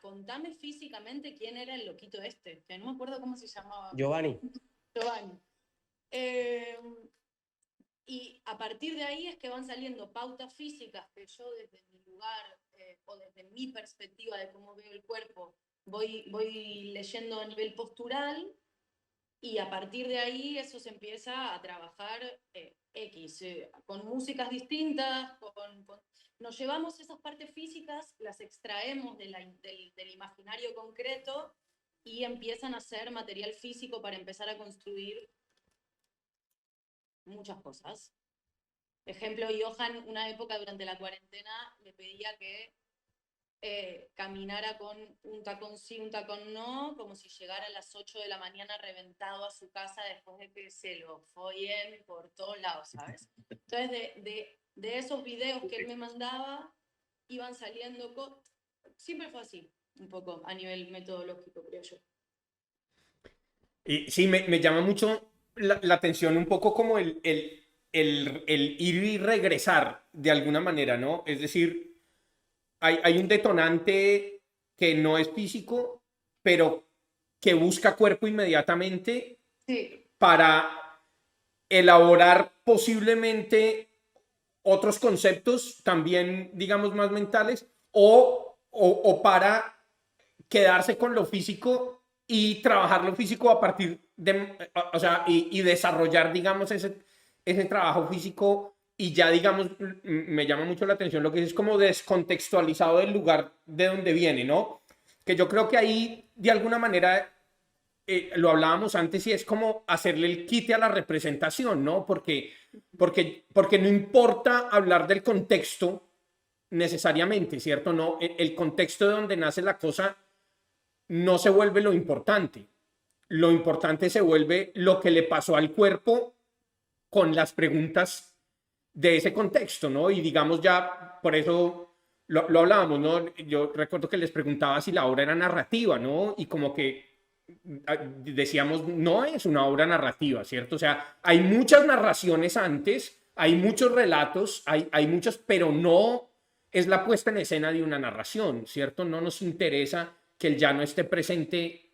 contarme físicamente quién era el loquito este, que no me acuerdo cómo se llamaba. Giovanni. Giovanni. Y a partir de ahí es que van saliendo pautas físicas que yo desde mi lugar o desde mi perspectiva de cómo veo el cuerpo voy leyendo a nivel postural, y a partir de ahí eso se empieza a trabajar con músicas distintas, nos llevamos esas partes físicas, las extraemos del imaginario concreto y empiezan a ser material físico para empezar a construir muchas cosas. Ejemplo, Johan, una época durante la cuarentena, le pedía que caminara con un tacón sí, un tacón no, como si llegara a las 8 de la mañana reventado a su casa después de que se lo follen por todos lados, ¿sabes? Entonces, de esos videos que él me mandaba, iban saliendo siempre fue así, un poco, a nivel metodológico, creo yo. Y sí, me llama mucho la atención un poco como el ir y regresar de alguna manera, ¿no? Es decir, hay un detonante que no es físico, pero que busca cuerpo inmediatamente Sí. para elaborar posiblemente otros conceptos también, digamos, más mentales, o para quedarse con lo físico y trabajar lo físico a partir de, o sea, y desarrollar, digamos, ese trabajo físico y ya, digamos, me llama mucho la atención lo que es como descontextualizado del lugar de donde viene, ¿no? Que yo creo que ahí, de alguna manera, lo hablábamos antes y es como hacerle el quite a la representación, ¿no? Porque no importa hablar del contexto necesariamente, ¿cierto? No, el contexto de donde nace la cosa no se vuelve lo importante. Lo importante se vuelve lo que le pasó al cuerpo con las preguntas de ese contexto, ¿no? Y digamos ya, por eso lo hablábamos, ¿no? Yo recuerdo que les preguntaba si la obra era narrativa, ¿no? Y como que decíamos, no es una obra narrativa, ¿cierto? O sea, hay muchas narraciones antes, hay muchos relatos, hay muchos, pero no es la puesta en escena de una narración, ¿cierto? No nos interesa que el llano esté presente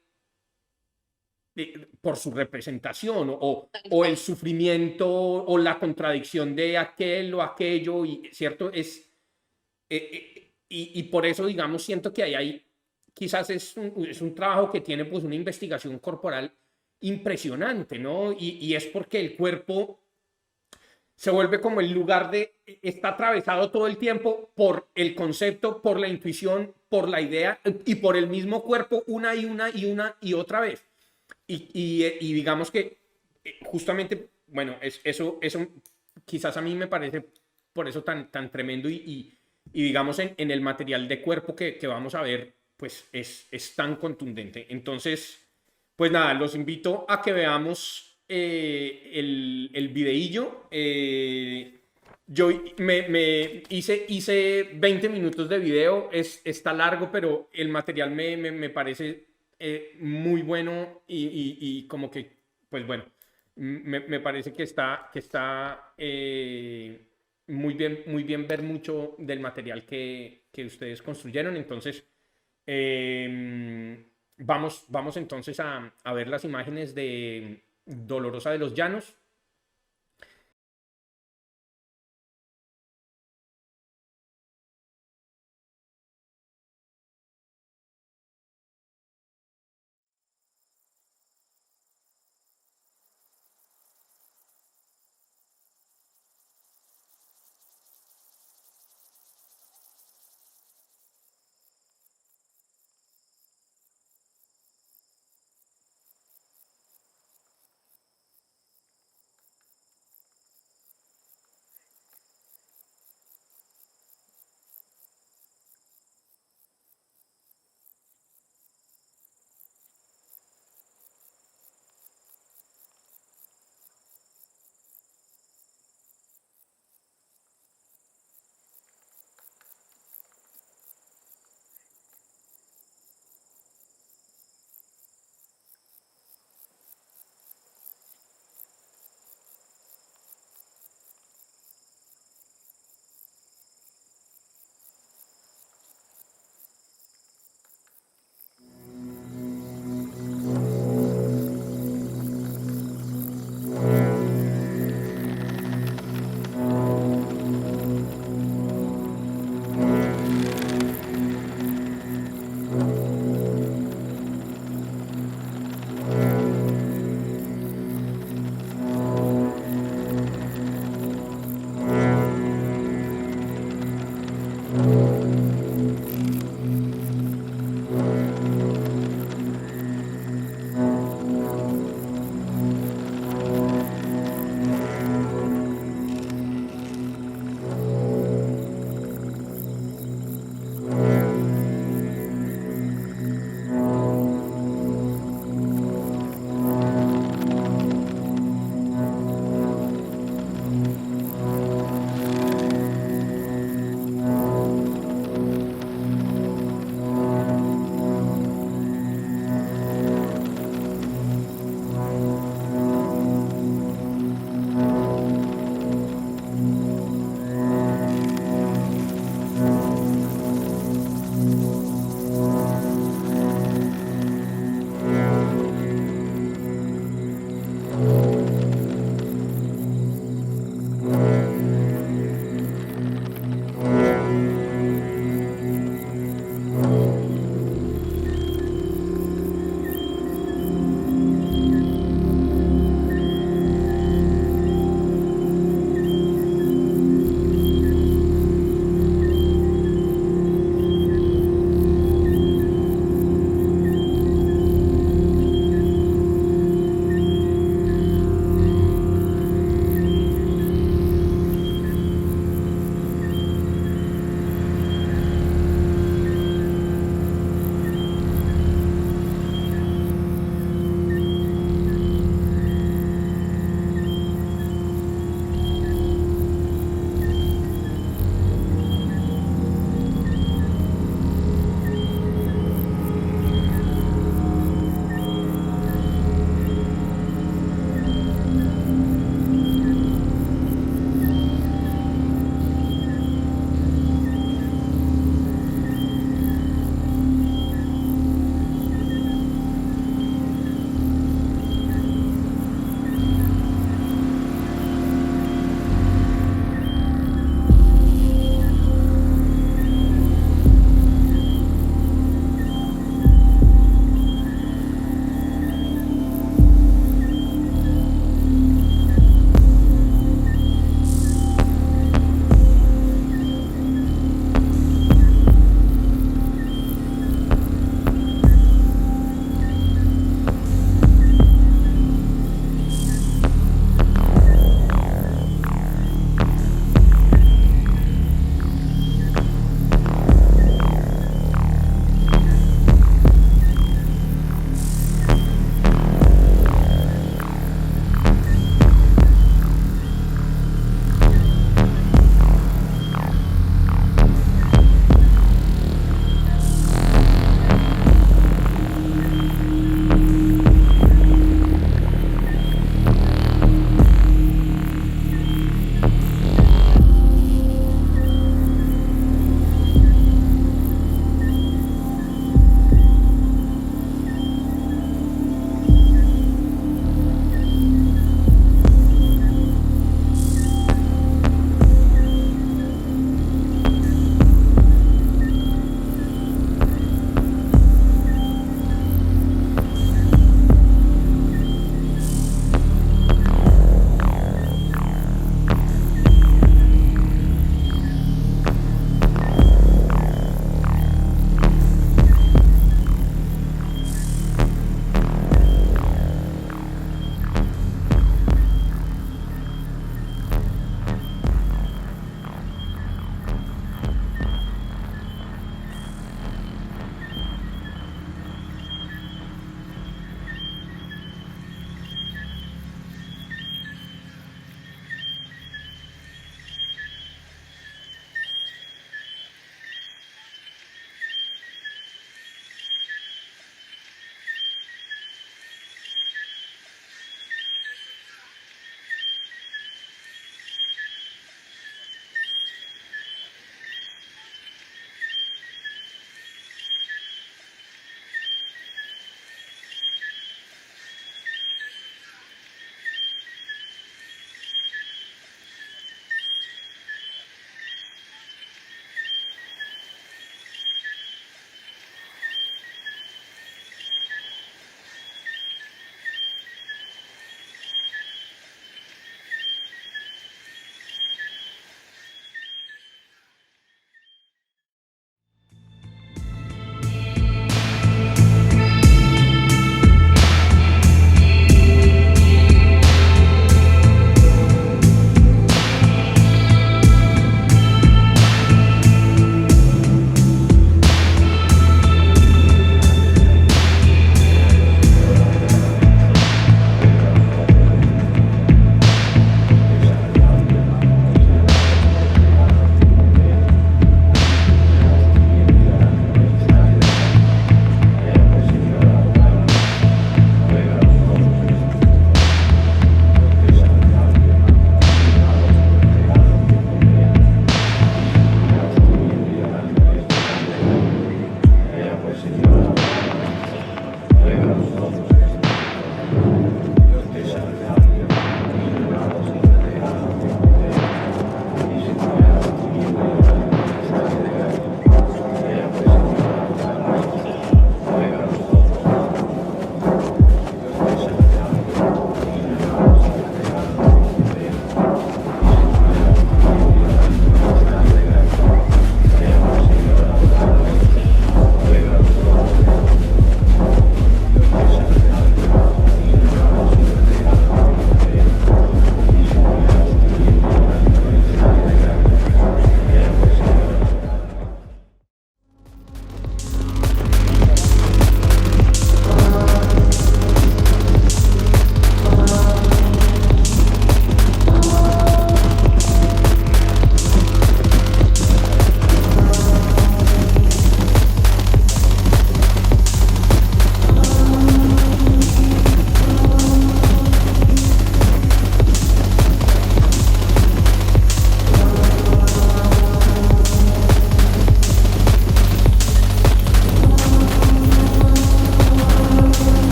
por su representación o el sufrimiento o la contradicción de aquel o aquello, y, ¿cierto? Y por eso, digamos, siento que hay quizás es un trabajo que tiene pues una investigación corporal impresionante, ¿no? Y es porque el cuerpo se vuelve como el lugar está atravesado todo el tiempo por el concepto, por la intuición, por la idea y por el mismo cuerpo una y otra vez. Y digamos que justamente, bueno, eso quizás a mí me parece por eso tan tremendo y digamos en el material de cuerpo que vamos a ver, pues es tan contundente. Entonces, pues nada, los invito a que veamos el videillo. Yo me hice 20 minutos de video, está largo, pero el material me parece muy bueno y como que, pues bueno, me parece que está muy bien ver mucho del material que ustedes construyeron. Entonces, vamos entonces a ver las imágenes de Dolorosa de los Llanos.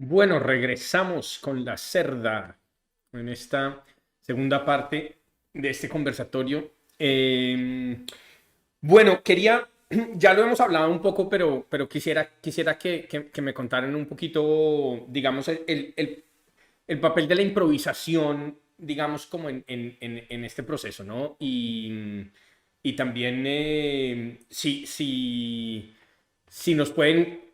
Bueno, regresamos con la cerda en esta segunda parte de este conversatorio. Bueno, ya lo hemos hablado un poco, pero quisiera que me contaran un poquito, digamos, el papel de la improvisación, digamos, como en este proceso, ¿no? Y también si nos pueden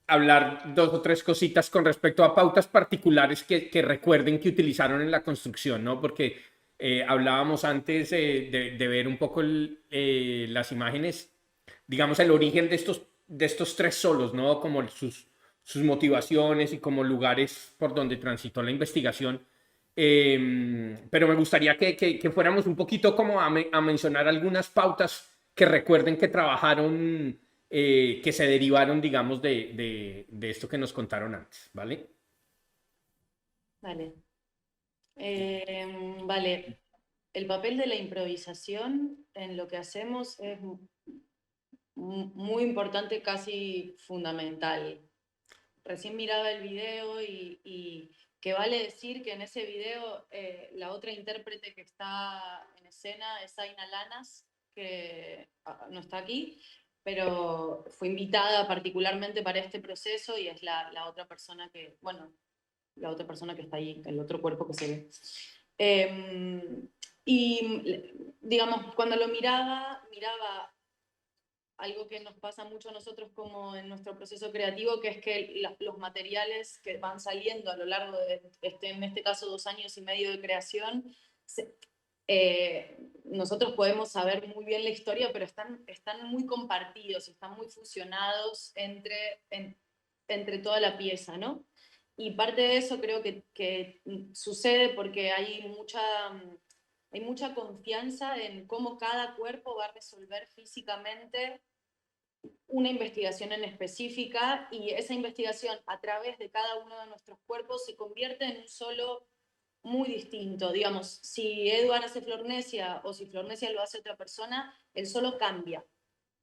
hablar dos o tres cositas con respecto a pautas particulares que recuerden que utilizaron en la construcción, ¿no? Porque hablábamos antes de ver un poco las imágenes, digamos, el origen de estos tres solos, ¿no? Como sus motivaciones y como lugares por donde transitó la investigación. Pero me gustaría que fuéramos un poquito como a mencionar algunas pautas que recuerden que trabajaron, que se derivaron, digamos, de esto que nos contaron antes, ¿vale? Vale. Vale. El papel de la improvisación en lo que hacemos es muy importante, casi fundamental. Recién miraba el video y que vale decir que en ese video la otra intérprete que está en escena es Aina Lanas, que no está aquí, pero fue invitada particularmente para este proceso y es la otra persona que, bueno, la otra persona que está ahí, el otro cuerpo que se ve. Y digamos, cuando lo miraba algo que nos pasa mucho a nosotros como en nuestro proceso creativo, que es que los materiales que van saliendo a lo largo de, en este caso, 2 años y medio de creación, nosotros podemos saber muy bien la historia, pero están muy compartidos, están muy fusionados entre toda la pieza, ¿no? Y parte de eso creo que sucede porque hay mucha confianza en cómo cada cuerpo va a resolver físicamente una investigación en específica y esa investigación a través de cada uno de nuestros cuerpos se convierte en un solo muy distinto. Digamos, si Edward hace Flornesia o si Flornesia lo hace otra persona, el solo cambia.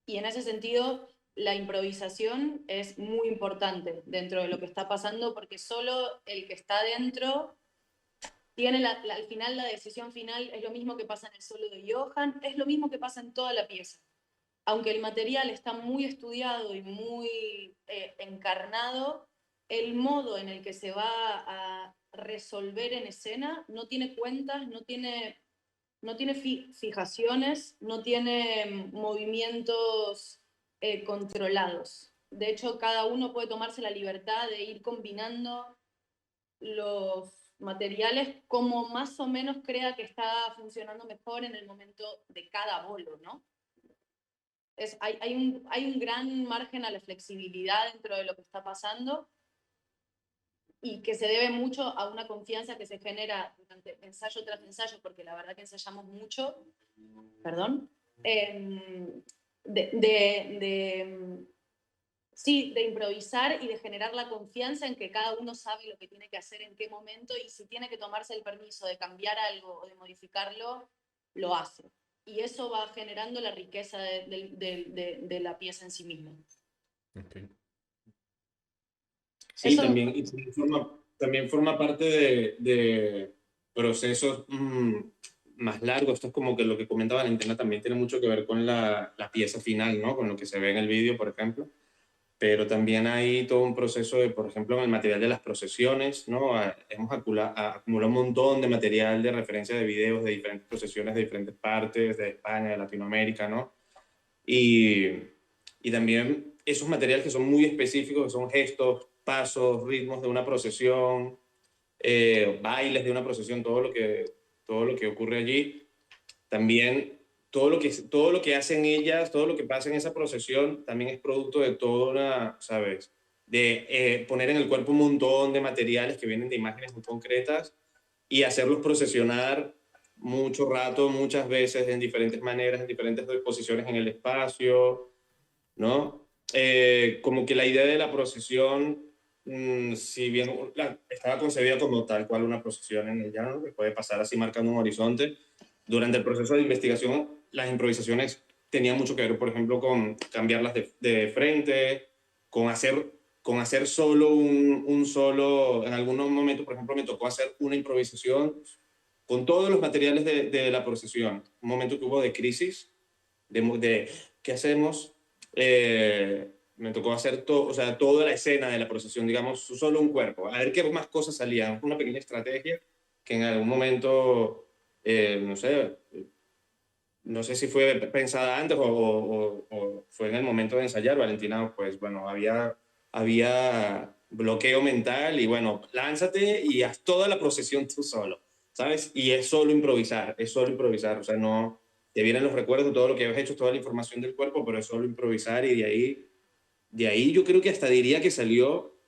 Y en ese sentido, la improvisación es muy importante dentro de lo que está pasando porque solo el que está dentro tiene al final la decisión final. Es lo mismo que pasa en el solo de Johann, es lo mismo que pasa en toda la pieza. Aunque el material está muy estudiado y muy encarnado, el modo en el que se va a resolver en escena no tiene cuentas, no tiene fijaciones, no tiene movimientos controlados. De hecho, cada uno puede tomarse la libertad de ir combinando los materiales como más o menos crea que está funcionando mejor en el momento de cada bolo, ¿no? Hay un gran margen a la flexibilidad dentro de lo que está pasando y que se debe mucho a una confianza que se genera durante ensayo tras ensayo, porque la verdad que ensayamos mucho, perdón, sí, de improvisar y de generar la confianza en que cada uno sabe lo que tiene que hacer en qué momento y si tiene que tomarse el permiso de cambiar algo o de modificarlo, lo hace. Y eso va generando la riqueza de la pieza en sí misma. Okay. Sí, Eso, también, y también forma parte de procesos más largos. Esto es como que lo que comentaba Valentina también tiene mucho que ver con la pieza final, ¿no? Con lo que se ve en el vídeo, por ejemplo. Pero también hay todo un proceso de, por ejemplo, en el material de las procesiones, ¿no? Hemos acumulado un montón de material de referencia de videos de diferentes procesiones de diferentes partes, de España, de Latinoamérica, ¿no? Y también esos materiales que son muy específicos, que son gestos, pasos, ritmos de una procesión, bailes de una procesión, todo lo que ocurre allí. También todo lo que hacen ellas, todo lo que pasa en esa procesión, también es producto de toda una, ¿sabes? De poner en el cuerpo un montón de materiales que vienen de imágenes muy concretas y hacerlos procesionar mucho rato, muchas veces, en diferentes maneras, en diferentes posiciones en el espacio, ¿no? Como que la idea de la procesión, si bien estaba concebida como tal cual una procesión en el llano, que puede pasar así marcando un horizonte, durante el proceso de investigación, las improvisaciones tenían mucho que ver, por ejemplo, con cambiarlas de frente, con hacer con hacer solo un solo, en algunos momentos, por ejemplo, me tocó hacer una improvisación con todos los materiales de la procesión. Un momento que hubo de crisis, de ¿qué hacemos? Me tocó hacer o sea, toda la escena de la procesión, digamos, solo un cuerpo, a ver qué más cosas salían. Una pequeña estrategia que en algún momento, no sé si fue pensada antes o fue en el momento de ensayar. Valentina, pues bueno, había bloqueo mental y bueno, lánzate y haz toda la procesión tú solo, ¿sabes? Y es solo improvisar, o sea, no te vienen los recuerdos, todo lo que habías hecho, toda la información del cuerpo, pero es solo improvisar y de ahí yo creo que hasta diría que salió,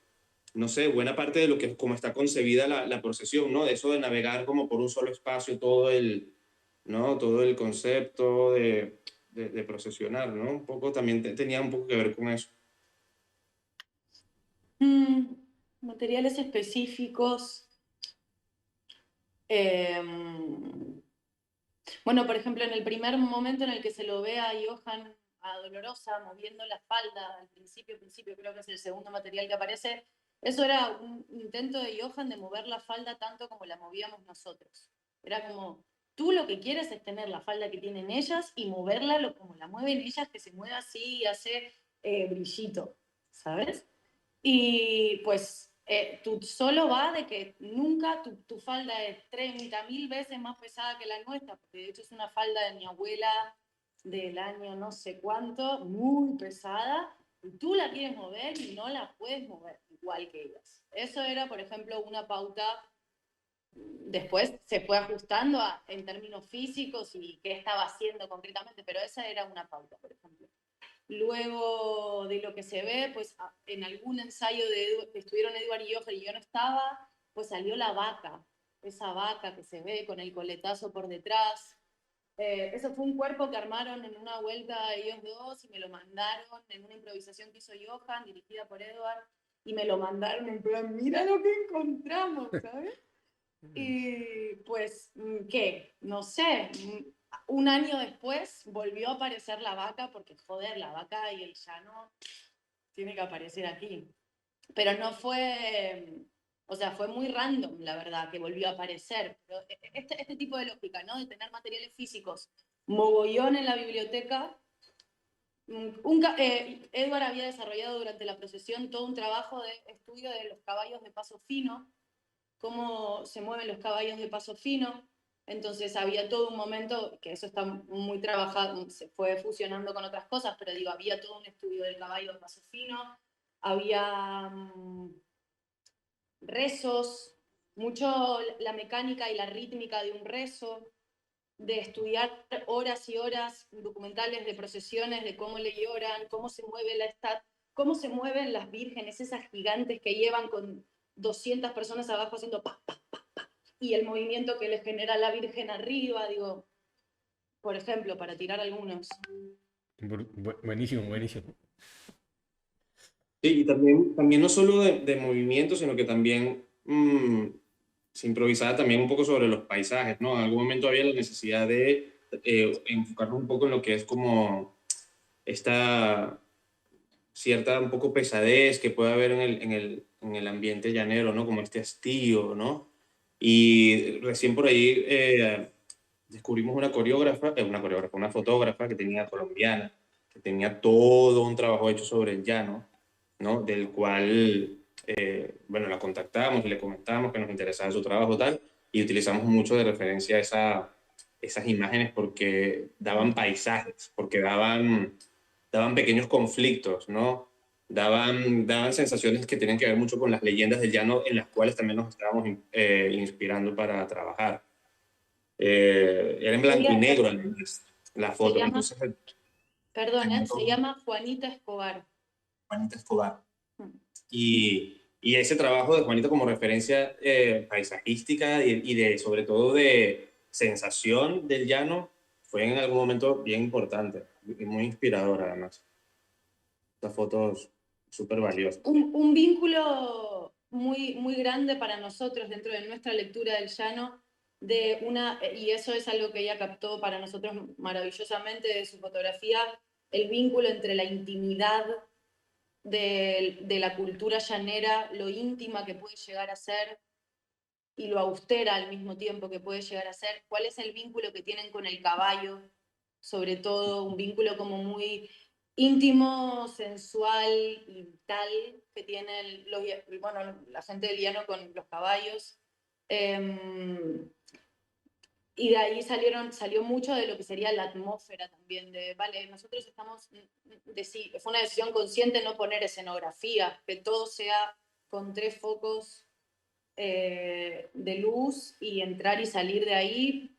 no sé, buena parte de lo que como está concebida la procesión, ¿no? De eso de navegar como por un solo espacio todo ¿no? Todo el concepto de procesionar, ¿no? Un poco también tenía un poco que ver con eso. Materiales específicos. Bueno, por ejemplo, en el primer momento en el que se lo ve a Johan, a Dolorosa, moviendo la falda, al principio, creo que es el segundo material que aparece, eso era un intento de Johan de mover la falda tanto como la movíamos nosotros. Era como, tú lo que quieres es tener la falda que tienen ellas y moverla como la mueven ellas, que se mueva así y hace brillito, ¿sabes? Y pues tu solo va de que nunca tu falda es 30.000 veces más pesada que la nuestra, porque de hecho es una falda de mi abuela del año no sé cuánto, muy pesada, y tú la quieres mover y no la puedes mover igual que ellas. Eso era, por ejemplo, una pauta. Después se fue ajustando en términos físicos y qué estaba haciendo concretamente, pero esa era una pauta, por ejemplo. Luego de lo que se ve, pues en algún ensayo que estuvieron Edward y yo no estaba, pues salió la vaca, esa vaca que se ve con el coletazo por detrás. Eso fue un cuerpo que armaron en una vuelta ellos dos y me lo mandaron en una improvisación que hizo Johan, dirigida por Edward, y me lo mandaron en plan, mira lo que encontramos, ¿sabes? Y pues, ¿qué? No sé, un año después volvió a aparecer la vaca, porque joder, la vaca y el llano tiene que aparecer aquí. Pero no fue, o sea, fue muy random, la verdad, que volvió a aparecer. Pero este tipo de lógica, ¿no? De tener materiales físicos, mogollón en la biblioteca. Edward había desarrollado durante la procesión todo un trabajo de estudio de los caballos de paso fino, cómo se mueven los caballos de paso fino. Entonces había todo un momento, que eso está muy trabajado, se fue fusionando con otras cosas, pero digo, había todo un estudio del caballo de paso fino, había rezos, mucho la mecánica y la rítmica de un rezo, de estudiar horas y horas documentales de procesiones, de cómo le lloran, cómo se mueve la cómo se mueven las vírgenes, esas gigantes que llevan con 200 personas abajo haciendo pa, pa, pa, pa, y el movimiento que le genera la virgen arriba, digo, por ejemplo, para tirar algunos. Buenísimo, buenísimo. Sí, y también no solo de movimiento, sino que también se improvisaba también un poco sobre los paisajes, ¿no? En algún momento había la necesidad de enfocarnos un poco en lo que es como esta cierta un poco pesadez que puede haber en el ambiente llanero, ¿no? Como este hastío, ¿no? Y recién por ahí descubrimos una fotógrafa que tenía colombiana, que tenía todo un trabajo hecho sobre el llano, ¿no? Del cual, bueno, la contactamos y le comentamos que nos interesaba su trabajo tal, y utilizamos mucho de referencia esas imágenes porque daban paisajes, porque daban pequeños conflictos, ¿no? Daban sensaciones que tienen que ver mucho con las leyendas del llano en las cuales también nos estábamos inspirando para trabajar. Era en blanco y negro la foto. Entonces, Perdón, se llama Juanita Escobar. Juanita Escobar. Y ese trabajo de Juanita como referencia paisajística y sobre todo de sensación del llano fue en algún momento bien importante y muy inspirador además. Estas fotos súper valiosas. Un vínculo muy, muy grande para nosotros dentro de nuestra lectura del llano, y eso es algo que ella captó para nosotros maravillosamente de su fotografía, el vínculo entre la intimidad de la cultura llanera, lo íntima que puede llegar a ser y lo austera al mismo tiempo que puede llegar a ser. ¿Cuál es el vínculo que tienen con el caballo? Sobre todo un vínculo como muy íntimo, sensual y tal que tienen bueno, la gente del llano con los caballos. Y de ahí salió mucho de lo que sería la atmósfera también, de, vale, nosotros estamos, fue una decisión consciente no poner escenografía, que todo sea con 3 focos de luz y entrar y salir de ahí,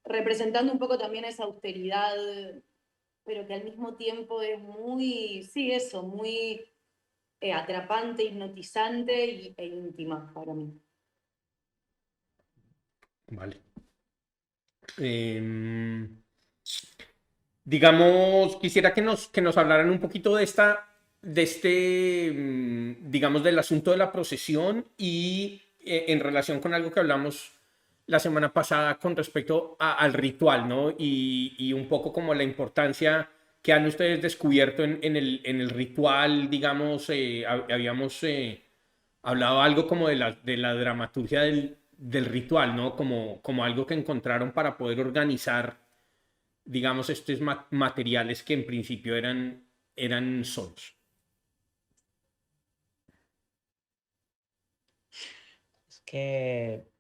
representando un poco también esa austeridad, pero que al mismo tiempo es muy, sí, eso, muy atrapante, hipnotizante e íntima para mí. Vale. Digamos, quisiera que nos hablaran un poquito de este, digamos, del asunto de la procesión y en relación con algo que hablamos la semana pasada con respecto al ritual, ¿no? Y un poco como la importancia que han ustedes descubierto en el ritual, digamos, habíamos hablado algo como de la dramaturgia del ritual, ¿no? Como algo que encontraron para poder organizar, digamos, estos materiales que en principio eran solos. Es que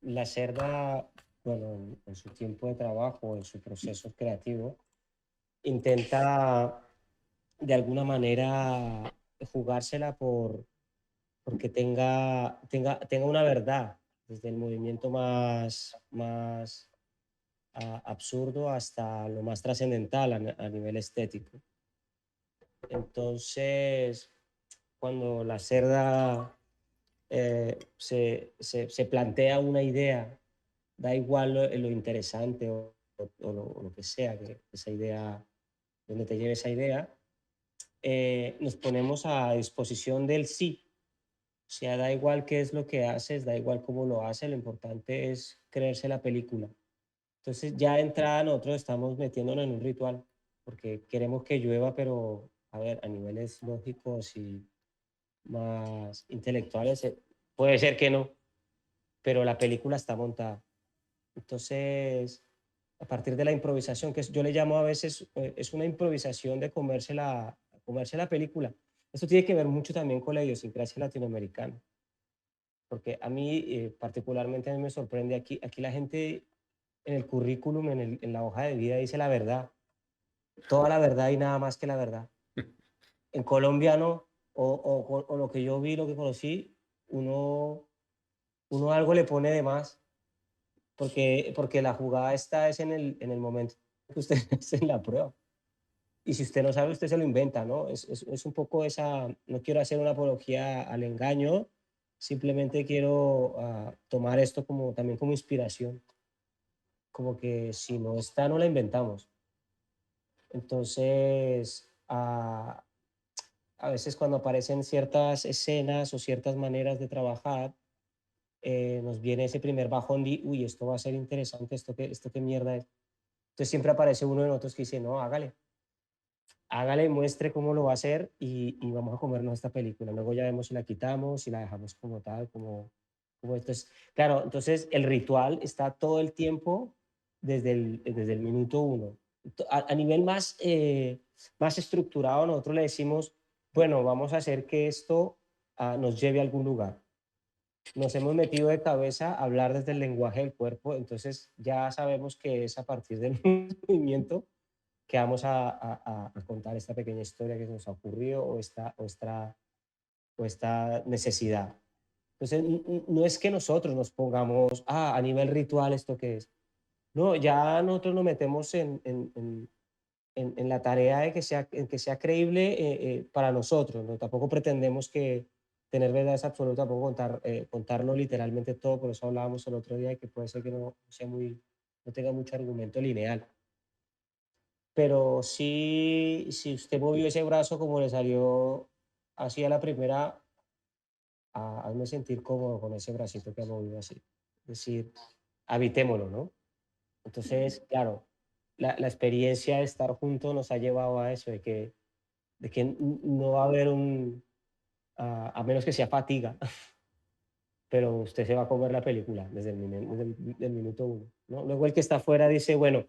la Cerda, bueno, en su tiempo de trabajo, en su proceso creativo, intenta de alguna manera jugársela porque tenga una verdad, desde el movimiento más absurdo hasta lo más trascendental a nivel estético. Entonces, cuando la Cerda se plantea una idea, da igual lo interesante o lo que sea, que esa idea, donde te lleve esa idea, nos ponemos a disposición del sí. O sea, da igual qué es lo que haces, da igual cómo lo haces, lo importante es creerse la película. Entonces, ya de entrada nosotros estamos metiéndonos en un ritual, porque queremos que llueva, pero, a ver, a niveles lógicos y más intelectuales, puede ser que no, pero la película está montada. Entonces, a partir de la improvisación, yo le llamo a veces, es una improvisación de comerse la película. Esto tiene que ver mucho también con la idiosincrasia latinoamericana, porque a mí, particularmente a mí me sorprende aquí la gente en el currículum, en la hoja de vida dice la verdad, toda la verdad y nada más que la verdad. En Colombia no, o lo que yo vi, lo que conocí, uno algo le pone de más porque la jugada está es en el momento que usted hace la prueba. Y si usted no sabe, usted se lo inventa, ¿no? Es un poco esa, no quiero hacer una apología al engaño, simplemente quiero tomar esto como, también como inspiración, como que si no está, no la inventamos. Entonces, a veces cuando aparecen ciertas escenas o ciertas maneras de trabajar, nos viene ese primer bajón de, uy, esto va a ser interesante, esto qué mierda es. Entonces siempre aparece uno de nosotros que dice, no, hágale, muestre cómo lo va a hacer y vamos a comernos esta película. Luego ya vemos si la quitamos, si la dejamos como tal, como esto es. Claro, entonces el ritual está todo el tiempo desde el minuto uno. A nivel más estructurado, nosotros le decimos, bueno, vamos a hacer que esto nos lleve a algún lugar. Nos hemos metido de cabeza a hablar desde el lenguaje del cuerpo, entonces ya sabemos que es a partir del movimiento que vamos a contar esta pequeña historia que nos ha ocurrido o esta necesidad. Entonces, no es que nosotros nos pongamos, a nivel ritual, ¿esto qué es? No, ya nosotros nos metemos en la tarea de que sea creíble para nosotros, ¿no? Tampoco pretendemos que tener verdades absolutas, tampoco contarlo literalmente todo, por eso hablábamos el otro día de que puede ser que no tenga mucho argumento lineal. Pero sí, si usted movió ese brazo como le salió así a la primera, hazme sentir cómodo con ese bracito que ha movido así. Es decir, habitémoslo, ¿no? Entonces, claro, la experiencia de estar juntos nos ha llevado a eso, de que de que no va a haber a menos que sea fatiga, pero usted se va a comer la película desde el minuto uno, ¿no? Luego el que está afuera dice, bueno,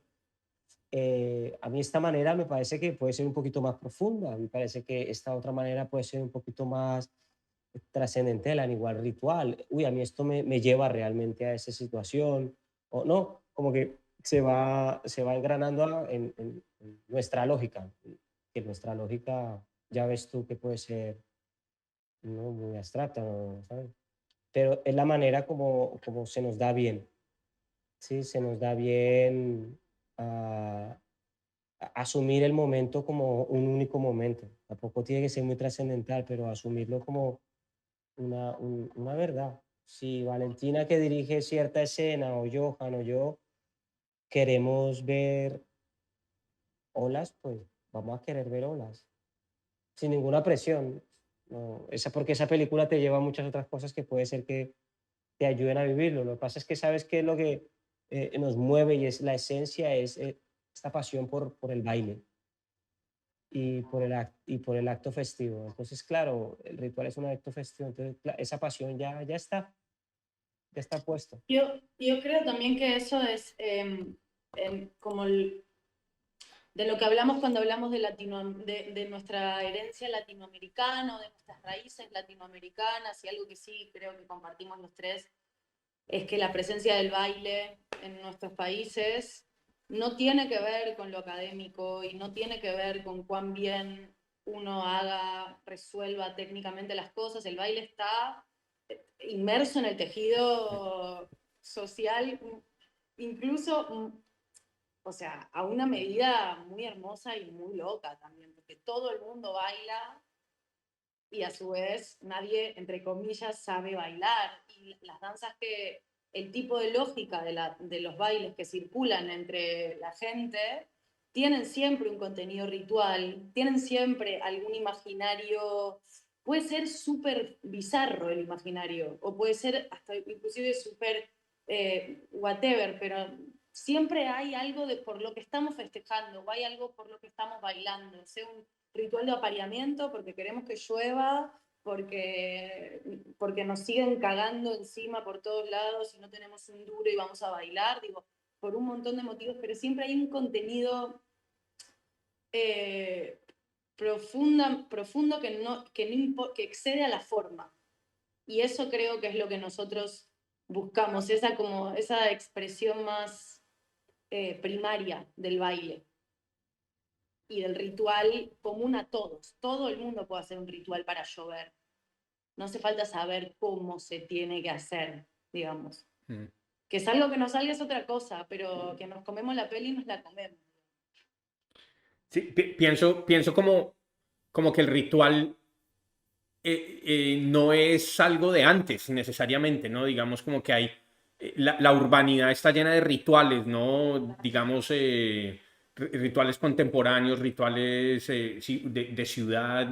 a mí esta manera me parece que puede ser un poquito más profunda, me parece que esta otra manera puede ser un poquito más trascendental, al igual ritual. Uy, a mí esto me lleva realmente a esa situación, o no, como que se va engranando en nuestra lógica, que nuestra lógica, ya ves tú que puede ser, ¿no? Muy abstracta, ¿no? ¿Sabes? Pero es la manera como se nos da bien, ¿sí? Se nos da bien ah, asumir el momento como un único momento. Tampoco tiene que ser muy trascendental, pero asumirlo como una verdad. Si Valentina que dirige cierta escena o Johan o yo queremos ver olas, pues vamos a querer ver olas, sin ninguna presión. No, porque esa película te lleva a muchas otras cosas que puede ser que te ayuden a vivirlo. Lo que pasa es que sabes que lo que nos mueve y es la esencia, es esta pasión por el baile y por el acto festivo. Entonces, claro, el ritual es un acto festivo, entonces esa pasión ya está puesta. Yo creo también que eso es como de lo que hablamos cuando hablamos de nuestra herencia latinoamericana, de nuestras raíces latinoamericanas, y algo que sí creo que compartimos los tres, es que la presencia del baile en nuestros países no tiene que ver con lo académico y no tiene que ver con cuán bien uno resuelva técnicamente las cosas. El baile está inmerso en el tejido social, incluso, o sea, a una medida muy hermosa y muy loca también, porque todo el mundo baila y a su vez nadie, entre comillas, sabe bailar. Y las danzas el tipo de lógica de los bailes que circulan entre la gente, tienen siempre un contenido ritual, tienen siempre algún imaginario, puede ser súper bizarro el imaginario, o puede ser hasta inclusive súper whatever, pero siempre hay algo por lo que estamos festejando, o hay algo por lo que estamos bailando, sea un ritual de apareamiento porque queremos que llueva, porque nos siguen cagando encima por todos lados y no tenemos un duro y vamos a bailar, digo, por un montón de motivos, pero siempre hay un contenido eh, profundo que excede a la forma. Y eso creo que es lo que nosotros buscamos, esa expresión más primaria del baile y del ritual común a todos. Todo el mundo puede hacer un ritual para llover. No hace falta saber cómo se tiene que hacer, digamos. Que salga o que no salga es otra cosa, pero que nos comemos la peli y nos la comemos. Sí, pienso como que el ritual no es algo de antes necesariamente, ¿no? Digamos como que hay, la urbanidad está llena de rituales, ¿no? Digamos, rituales contemporáneos, rituales sí, de ciudad,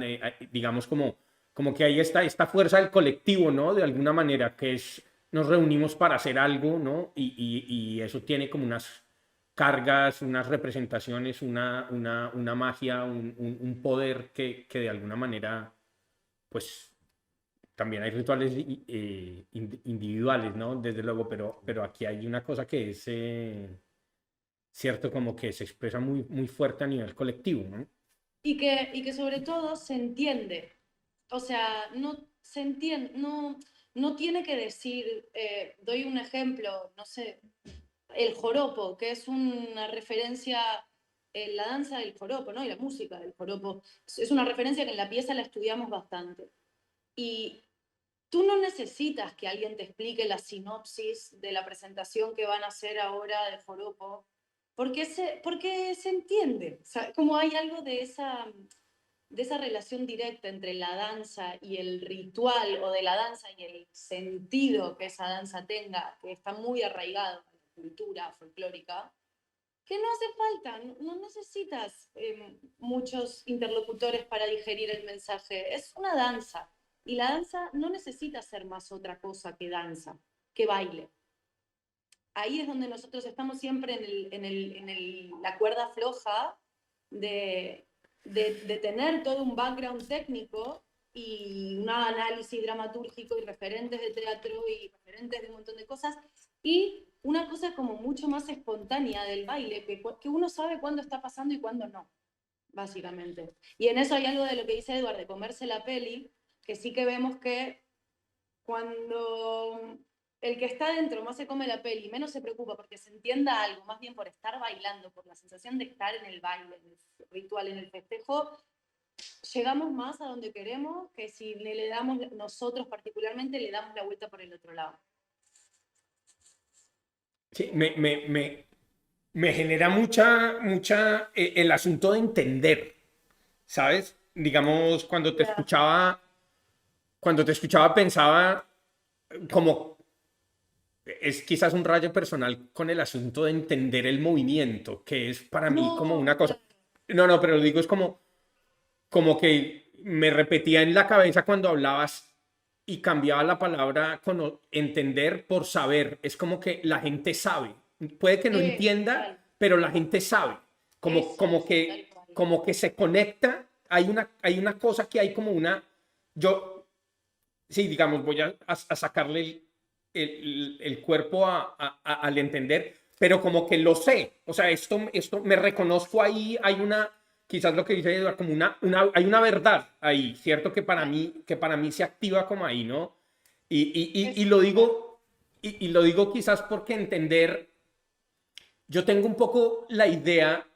digamos como que hay esta fuerza del colectivo, ¿no? De alguna manera, que es, nos reunimos para hacer algo, ¿no? Y eso tiene como unas cargas, unas representaciones, una magia, un poder que de alguna manera pues también hay rituales individuales, ¿no? Desde luego, pero aquí hay una cosa que es cierto, como que se expresa muy fuerte a nivel colectivo, ¿no? Y que sobre todo se entiende. O sea, no se entiende, no tiene que decir, doy un ejemplo, no sé, el joropo, que es una referencia, la danza del joropo, ¿no? Y la música del joropo. Es una referencia que en la pieza la estudiamos bastante. Y tú no necesitas que alguien te explique la sinopsis de la presentación que van a hacer ahora de joropo, porque se entiende. O sea, como hay algo de esa relación directa entre la danza y el ritual, o de la danza y el sentido que esa danza tenga, que está muy arraigado en la cultura folclórica, que no hace falta, no necesitas muchos interlocutores para digerir el mensaje. Es una danza. Y la danza no necesita ser más otra cosa que danza, que baile. Ahí es donde nosotros estamos siempre en la cuerda floja de de tener todo un background técnico y un análisis dramatúrgico y referentes de teatro y referentes de un montón de cosas, y una cosa como mucho más espontánea del baile, que uno sabe cuándo está pasando y cuándo no, básicamente. Y en eso hay algo de lo que dice Edward, de comerse la peli, que sí que vemos que cuando el que está dentro más se come la peli, menos se preocupa porque se entienda algo, más bien por estar bailando, por la sensación de estar en el baile, en el ritual, en el festejo, llegamos más a donde queremos que si le damos, nosotros particularmente, le damos la vuelta por el otro lado. Sí, me genera el asunto de entender, ¿sabes? Digamos, cuando te escuchaba pensaba como, es quizás un rayo personal con el asunto de entender el movimiento, que es para mí como No, una cosa. No, pero lo digo, es como que me repetía en la cabeza cuando hablabas y cambiaba la palabra con entender por saber. Es como que la gente sabe. Puede que no entienda, tal, pero la gente sabe. Como, eso, como tal que, cual. como que se conecta. Hay una cosa que hay como una. Yo, sí, digamos, voy a sacarle el cuerpo al entender, pero como que lo sé. O sea, esto me reconozco ahí. Quizás lo que dice Eduardo, como hay una verdad ahí, ¿cierto? Que para mí se activa como ahí, ¿no? Y Es, lo digo, y lo digo quizás porque entender, yo tengo un poco la idea,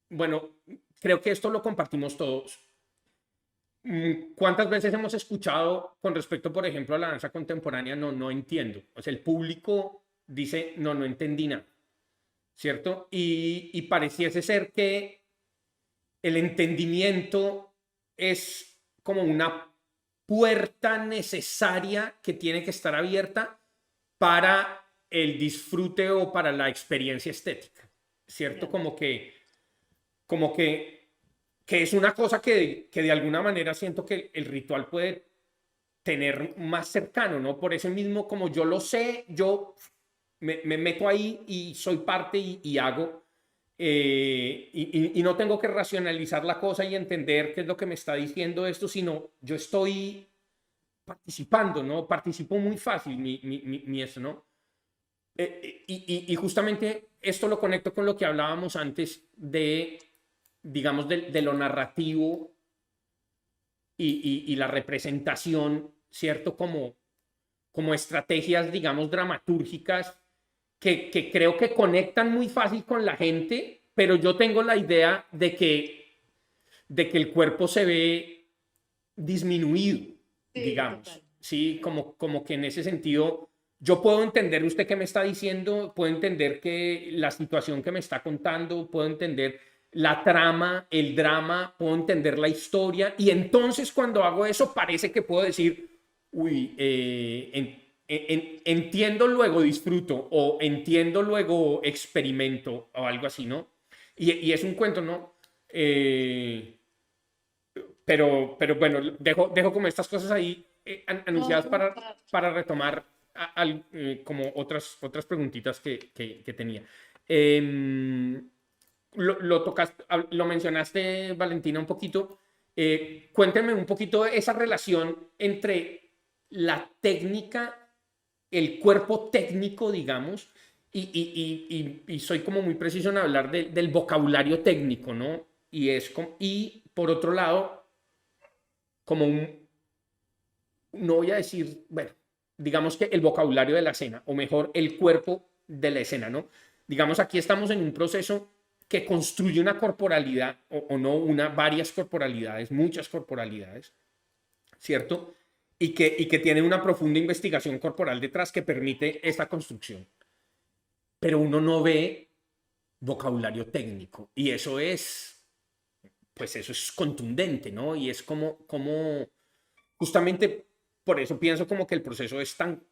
bueno, creo que esto lo compartimos todos. ¿Cuántas veces hemos escuchado con respecto, por ejemplo, a la danza contemporánea? No, no entiendo. O sea, el público dice, no, no entendí nada, ¿cierto? Y pareciese ser que el entendimiento es como una puerta necesaria que tiene que estar abierta para el disfrute o para la experiencia estética, ¿cierto? bien. Como que es una cosa que de alguna manera siento que el ritual puede tener más cercano, ¿no? Por eso mismo, como yo lo sé, yo me meto ahí y soy parte y hago, y no tengo que racionalizar la cosa y entender qué es lo que me está diciendo esto, sino yo estoy participando, ¿no? Participo muy fácil, eso, ¿no? Y justamente esto lo conecto con lo que hablábamos antes digamos, de lo narrativo y la representación, ¿cierto? Como estrategias, digamos, dramatúrgicas que creo que conectan muy fácil con la gente, pero yo tengo la idea de que el cuerpo se ve disminuido, Sí, digamos, total. ¿sí? Como que en ese sentido, yo puedo entender usted qué me está diciendo, puedo entender que la situación que me está contando, puedo entender la trama, el drama, puedo entender la historia, y entonces cuando hago eso parece que puedo decir, uy, entiendo, luego disfruto, o entiendo, luego experimento, o algo así, ¿no? Y es un cuento, ¿no? Pero bueno, dejo como estas cosas ahí No, anunciadas para, súper. para retomar como otras preguntitas que tenía. Em, lo mencionaste, Valentina, un poquito. Cuénteme un poquito de esa relación entre la técnica, el cuerpo técnico, digamos, y soy como muy preciso en hablar del vocabulario técnico, ¿no? Y por otro lado, como no voy a decir, bueno, digamos que el vocabulario de la escena, o mejor, el cuerpo de la escena, ¿no? Digamos, aquí estamos en un proceso que construye una corporalidad, o no varias corporalidades, muchas corporalidades, ¿cierto? Y que tiene una profunda investigación corporal detrás que permite esta construcción. Pero uno no ve vocabulario técnico, y pues eso es contundente, ¿no? Y es como justamente por eso pienso como que el proceso es tan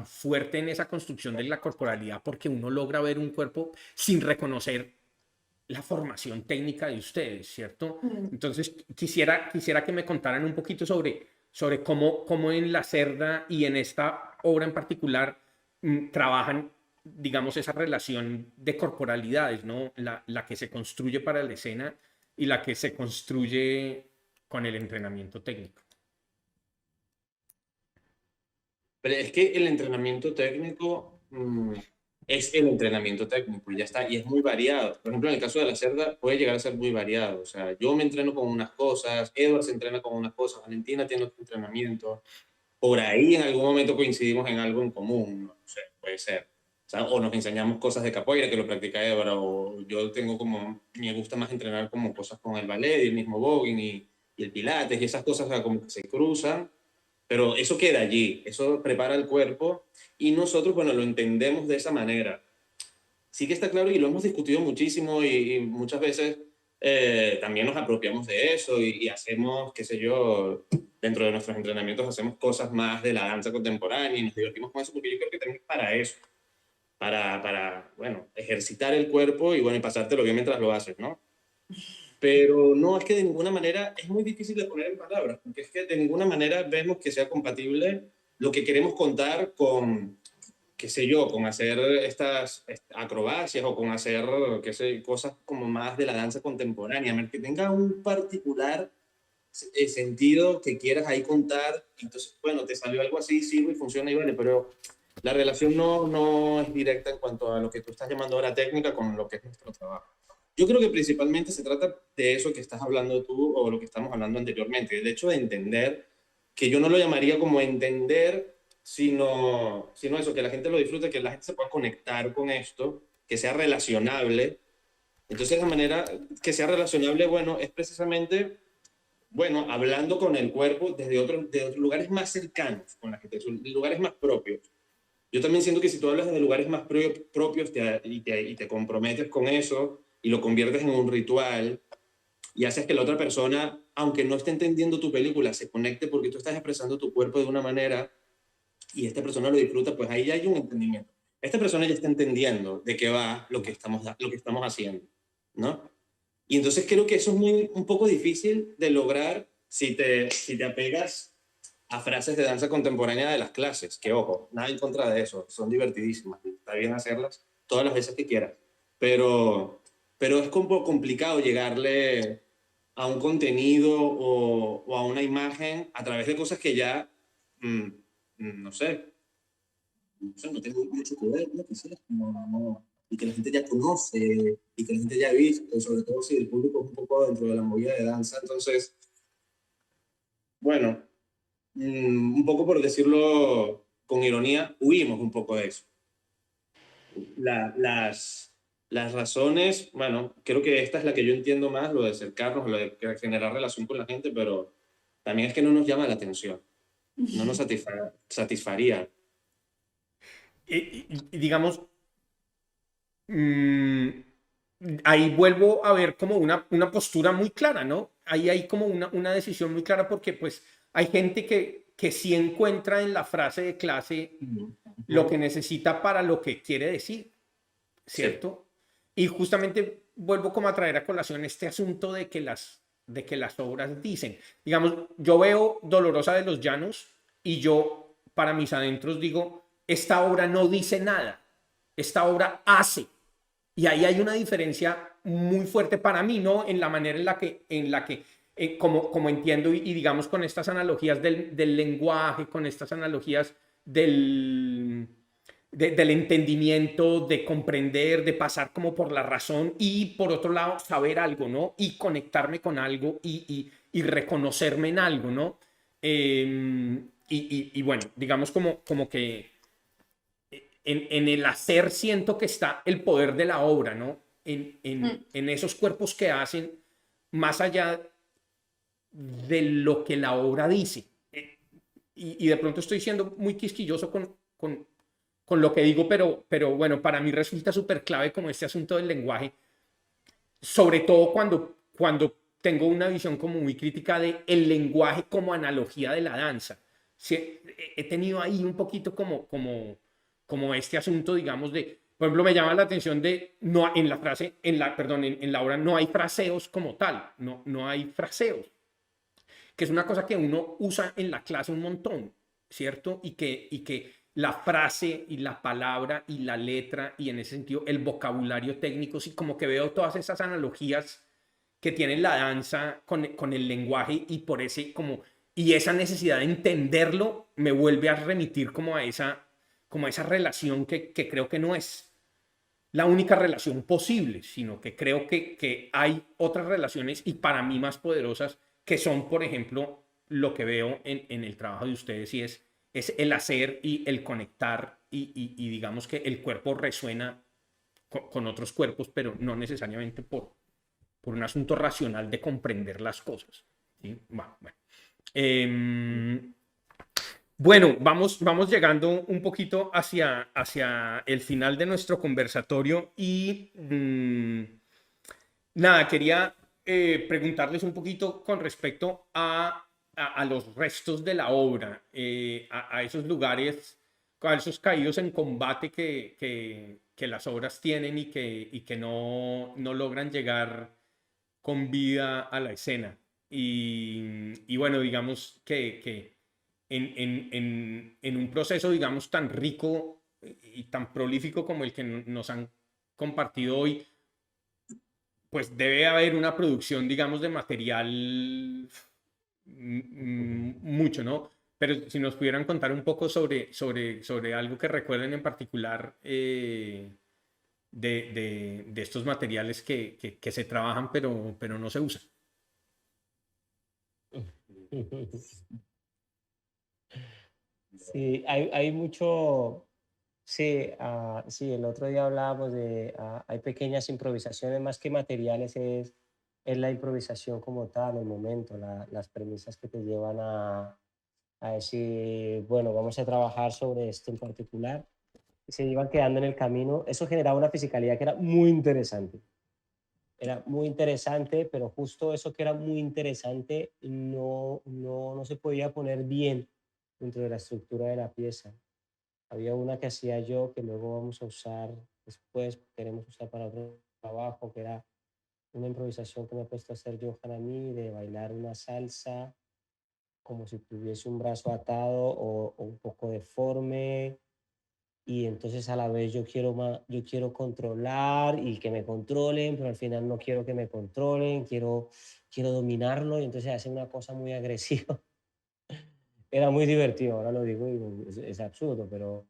fuerte en esa construcción de la corporalidad, porque uno logra ver un cuerpo sin reconocer la formación técnica de ustedes, ¿cierto? Mm. Entonces, quisiera que me contaran un poquito sobre cómo en La Cerda y en esta obra en particular trabajan, digamos, esa relación de corporalidades, ¿no? La que se construye para la escena y la que se construye con el entrenamiento técnico. Pero es que el entrenamiento técnico es el entrenamiento técnico, y ya está, y es muy variado. Por ejemplo, en el caso de la cerda puede llegar a ser muy variado. O sea, yo me entreno con unas cosas, Edward se entrena con unas cosas, Valentina tiene otro entrenamiento. Por ahí en algún momento coincidimos en algo en común, no sé, puede ser. O sea, o nos enseñamos cosas de capoeira que lo practica Edward, o yo tengo como, me gusta más entrenar como cosas con el ballet y el mismo voguing y el pilates y esas cosas, o sea, como que se cruzan, pero eso queda allí, eso prepara el cuerpo y nosotros, bueno, lo entendemos de esa manera. Sí que está claro y lo hemos discutido muchísimo y muchas veces también nos apropiamos de eso y hacemos, qué sé yo, dentro de nuestros entrenamientos hacemos cosas más de la danza contemporánea y nos divertimos con eso porque yo creo que también es para eso, bueno, ejercitar el cuerpo y bueno, y pasártelo bien mientras lo haces, ¿no? Pero no, es que de ninguna manera es muy difícil de poner en palabras, porque es que de ninguna manera vemos que sea compatible lo que queremos contar con, qué sé yo, con hacer estas acrobacias o con hacer, qué sé, cosas como más de la danza contemporánea, que tenga un particular sentido que quieras ahí contar, entonces, bueno, te salió algo así, sirve y funciona y vale, pero la relación no es directa en cuanto a lo que tú estás llamando ahora técnica con lo que es nuestro trabajo. Yo creo que principalmente se trata de eso que estás hablando tú o lo que estamos hablando anteriormente, el hecho de entender, que yo no lo llamaría como entender, sino eso, que la gente lo disfrute, que la gente se pueda conectar con esto, que sea relacionable. Entonces la manera que sea relacionable, bueno, es precisamente, bueno, hablando con el cuerpo desde de otros lugares más cercanos, con la gente, lugares más propios. Yo también siento que si tú hablas de lugares más propios y te comprometes con eso y lo conviertes en un ritual y haces que la otra persona, aunque no esté entendiendo tu película, se conecte porque tú estás expresando tu cuerpo de una manera y esta persona lo disfruta, pues ahí ya hay un entendimiento. Esta persona ya está entendiendo de qué va lo que estamos haciendo, ¿no? Y entonces creo que eso es un poco difícil de lograr si te apegas a frases de danza contemporánea de las clases, que ojo, nada en contra de eso, son divertidísimas, está bien hacerlas todas las veces que quieras, pero es un poco complicado llegarle a un contenido o a una imagen a través de cosas que ya, mm, no sé, no tengo mucho que ver, ¿no? Quizás, y que la gente ya conoce, y que la gente ya ha visto, sobre todo si el público es un poco dentro de la movida de danza, entonces, bueno, un poco por decirlo con ironía, huimos un poco de eso. Las razones, bueno, creo que esta es la que yo entiendo más, lo de acercarnos, lo de generar relación con la gente, pero también es que no nos llama la atención, no nos satisfaría. Y digamos, mm, ahí vuelvo a ver como una postura muy clara, ¿no? Ahí hay como una decisión muy clara porque pues hay gente que sí encuentra en la frase de clase lo que necesita para lo que quiere decir, ¿cierto? Sí. Y justamente vuelvo como a traer a colación este asunto de que las obras dicen. Digamos, yo veo Dolorosa de los Llanos y yo para mis adentros digo, esta obra no dice nada, esta obra hace. Y ahí hay una diferencia muy fuerte para mí, ¿no? En la manera en la que como entiendo y digamos con estas analogías del lenguaje, con estas analogías del entendimiento, de comprender, de pasar como por la razón y por otro lado saber algo, ¿no? Y conectarme con algo y reconocerme en algo, ¿no? Y bueno, digamos como que en el hacer siento que está el poder de la obra, ¿no? En esos cuerpos que hacen más allá de lo que la obra dice. Y de pronto estoy siendo muy quisquilloso con lo que digo, pero bueno, para mí resulta súper clave como este asunto del lenguaje, sobre todo cuando tengo una visión como muy crítica de el lenguaje como analogía de la danza. Sí, he tenido ahí un poquito como este asunto, digamos, de, por ejemplo, me llama la atención de, no, en la frase, perdón, en la obra no hay fraseos como tal, no hay fraseos, que es una cosa que uno usa en la clase un montón, ¿cierto? Y que la frase y la palabra y la letra y en ese sentido el vocabulario técnico, sí, como que veo todas esas analogías que tiene la danza con el lenguaje y por ese como y esa necesidad de entenderlo me vuelve a remitir como a esa relación que creo que no es la única relación posible, sino que creo que hay otras relaciones y para mí más poderosas que son, por ejemplo, lo que veo en el trabajo de ustedes y es el hacer y el conectar y digamos que el cuerpo resuena con otros cuerpos, pero no necesariamente por un asunto racional de comprender las cosas. ¿Sí? Bueno. Bueno, vamos llegando un poquito hacia el final de nuestro conversatorio y nada, quería preguntarles un poquito con respecto a los restos de la obra, a esos lugares, a esos caídos en combate que las obras tienen y que no logran llegar con vida a la escena. Y bueno, digamos que en un proceso, digamos, tan rico y tan prolífico como el que nos han compartido hoy, pues debe haber una producción, digamos, de material mucho, ¿no? Pero si nos pudieran contar un poco sobre algo que recuerden en particular de estos materiales que se trabajan pero no se usan. Sí, hay mucho, sí, sí, el otro día hablábamos de, hay pequeñas improvisaciones más que materiales, es la improvisación como tal, el momento, las premisas que te llevan a decir, bueno, vamos a trabajar sobre esto en particular, y se iban quedando en el camino. Eso generaba una fisicalidad que era muy interesante, pero justo eso que era muy interesante no se podía poner bien dentro de la estructura de la pieza. Había una que hacía yo que luego vamos a usar después, queremos usar para otro trabajo, que era una improvisación que me he puesto a hacer Johan a mí, de bailar una salsa como si tuviese un brazo atado o un poco deforme, y entonces a la vez yo quiero controlar y que me controlen, pero al final no quiero que me controlen, quiero dominarlo, y entonces hace una cosa muy agresiva. Era muy divertido, ahora lo digo y es absurdo, pero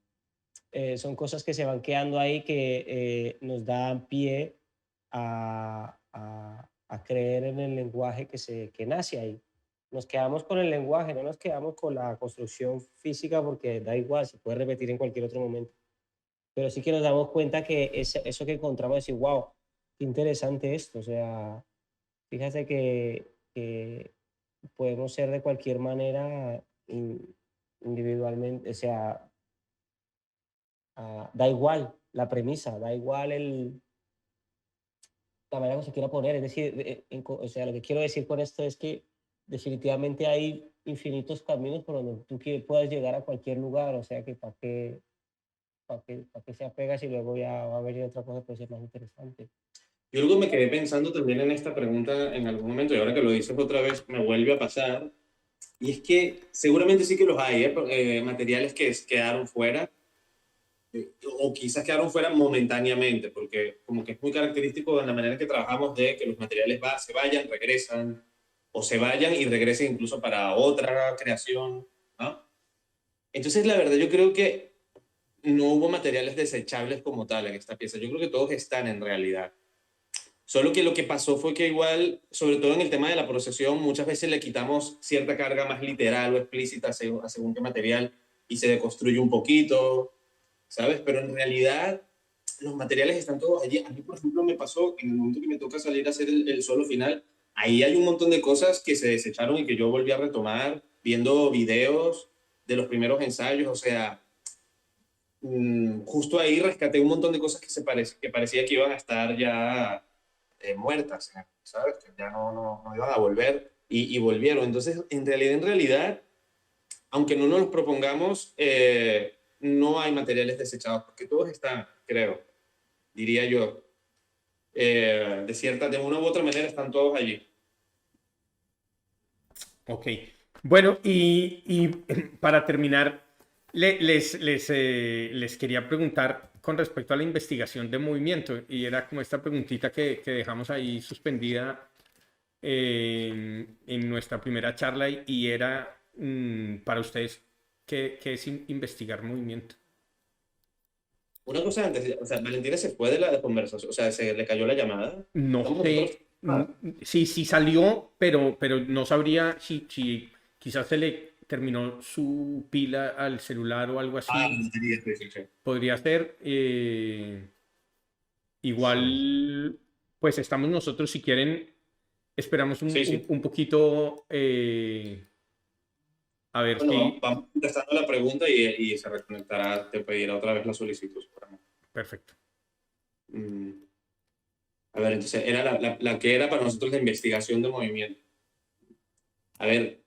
son cosas que se van quedando ahí que nos dan pie a creer en el lenguaje que nace ahí. Nos quedamos con el lenguaje, no nos quedamos con la construcción física porque da igual, se puede repetir en cualquier otro momento. Pero sí que nos damos cuenta que eso que encontramos, decir, wow, qué interesante esto. O sea, fíjate que podemos ser de cualquier manera individualmente, o sea, da igual la premisa, da igual la manera que se quiera poner. Es decir, o sea, lo que quiero decir con esto es que definitivamente hay infinitos caminos por donde tú puedas llegar a cualquier lugar. O sea, que para qué se apegas y luego ya va a venir otra cosa que puede ser más interesante. Yo luego me quedé pensando también en esta pregunta en algún momento, y ahora que lo dices otra vez, me vuelve a pasar. Y es que seguramente sí que los hay, materiales que quedaron fuera, o quizás quedaron fuera momentáneamente, porque como que es muy característico de la manera en que trabajamos de que los materiales se vayan, regresan, o se vayan y regresen incluso para otra creación, ¿no? Entonces, la verdad, yo creo que no hubo materiales desechables como tal en esta pieza. Yo creo que todos están en realidad. Solo que lo que pasó fue que igual, sobre todo en el tema de la procesión, muchas veces le quitamos cierta carga más literal o explícita según qué material y se deconstruye un poquito, ¿sabes? Pero en realidad los materiales están todos allí. A mí, por ejemplo, me pasó en el momento que me toca salir a hacer el solo final, ahí hay un montón de cosas que se desecharon y que yo volví a retomar viendo videos de los primeros ensayos. O sea, justo ahí rescaté un montón de cosas que parecía que iban a estar ya muertas, ¿sabes? Que ya no iban a volver y volvieron. Entonces, en realidad, aunque no nos los propongamos, no hay materiales desechados, porque todos están, creo, diría yo, de una u otra manera están todos allí. Ok. Bueno, y para terminar, les quería preguntar con respecto a la investigación de movimiento, y era como esta preguntita que dejamos ahí suspendida en nuestra primera charla y era para ustedes, ¿qué es investigar movimiento? Una cosa antes, o sea, Valentina se fue de la conversación, o sea, se le cayó la llamada. No Estamos nosotros. sé, sí, sí salió, pero no sabría si quizás se le terminó su pila al celular o algo Ah, así. sí, sí, sí. Podría ser. Sí. Igual, pues estamos nosotros, si quieren, esperamos Sí, sí. un poquito a ver Bueno, si... vamos contestando la pregunta y se reconectará, te pedirá otra vez la solicitud, seguramente. Perfecto. Mm, A ver, entonces, era la que era para nosotros la investigación de movimiento. A ver,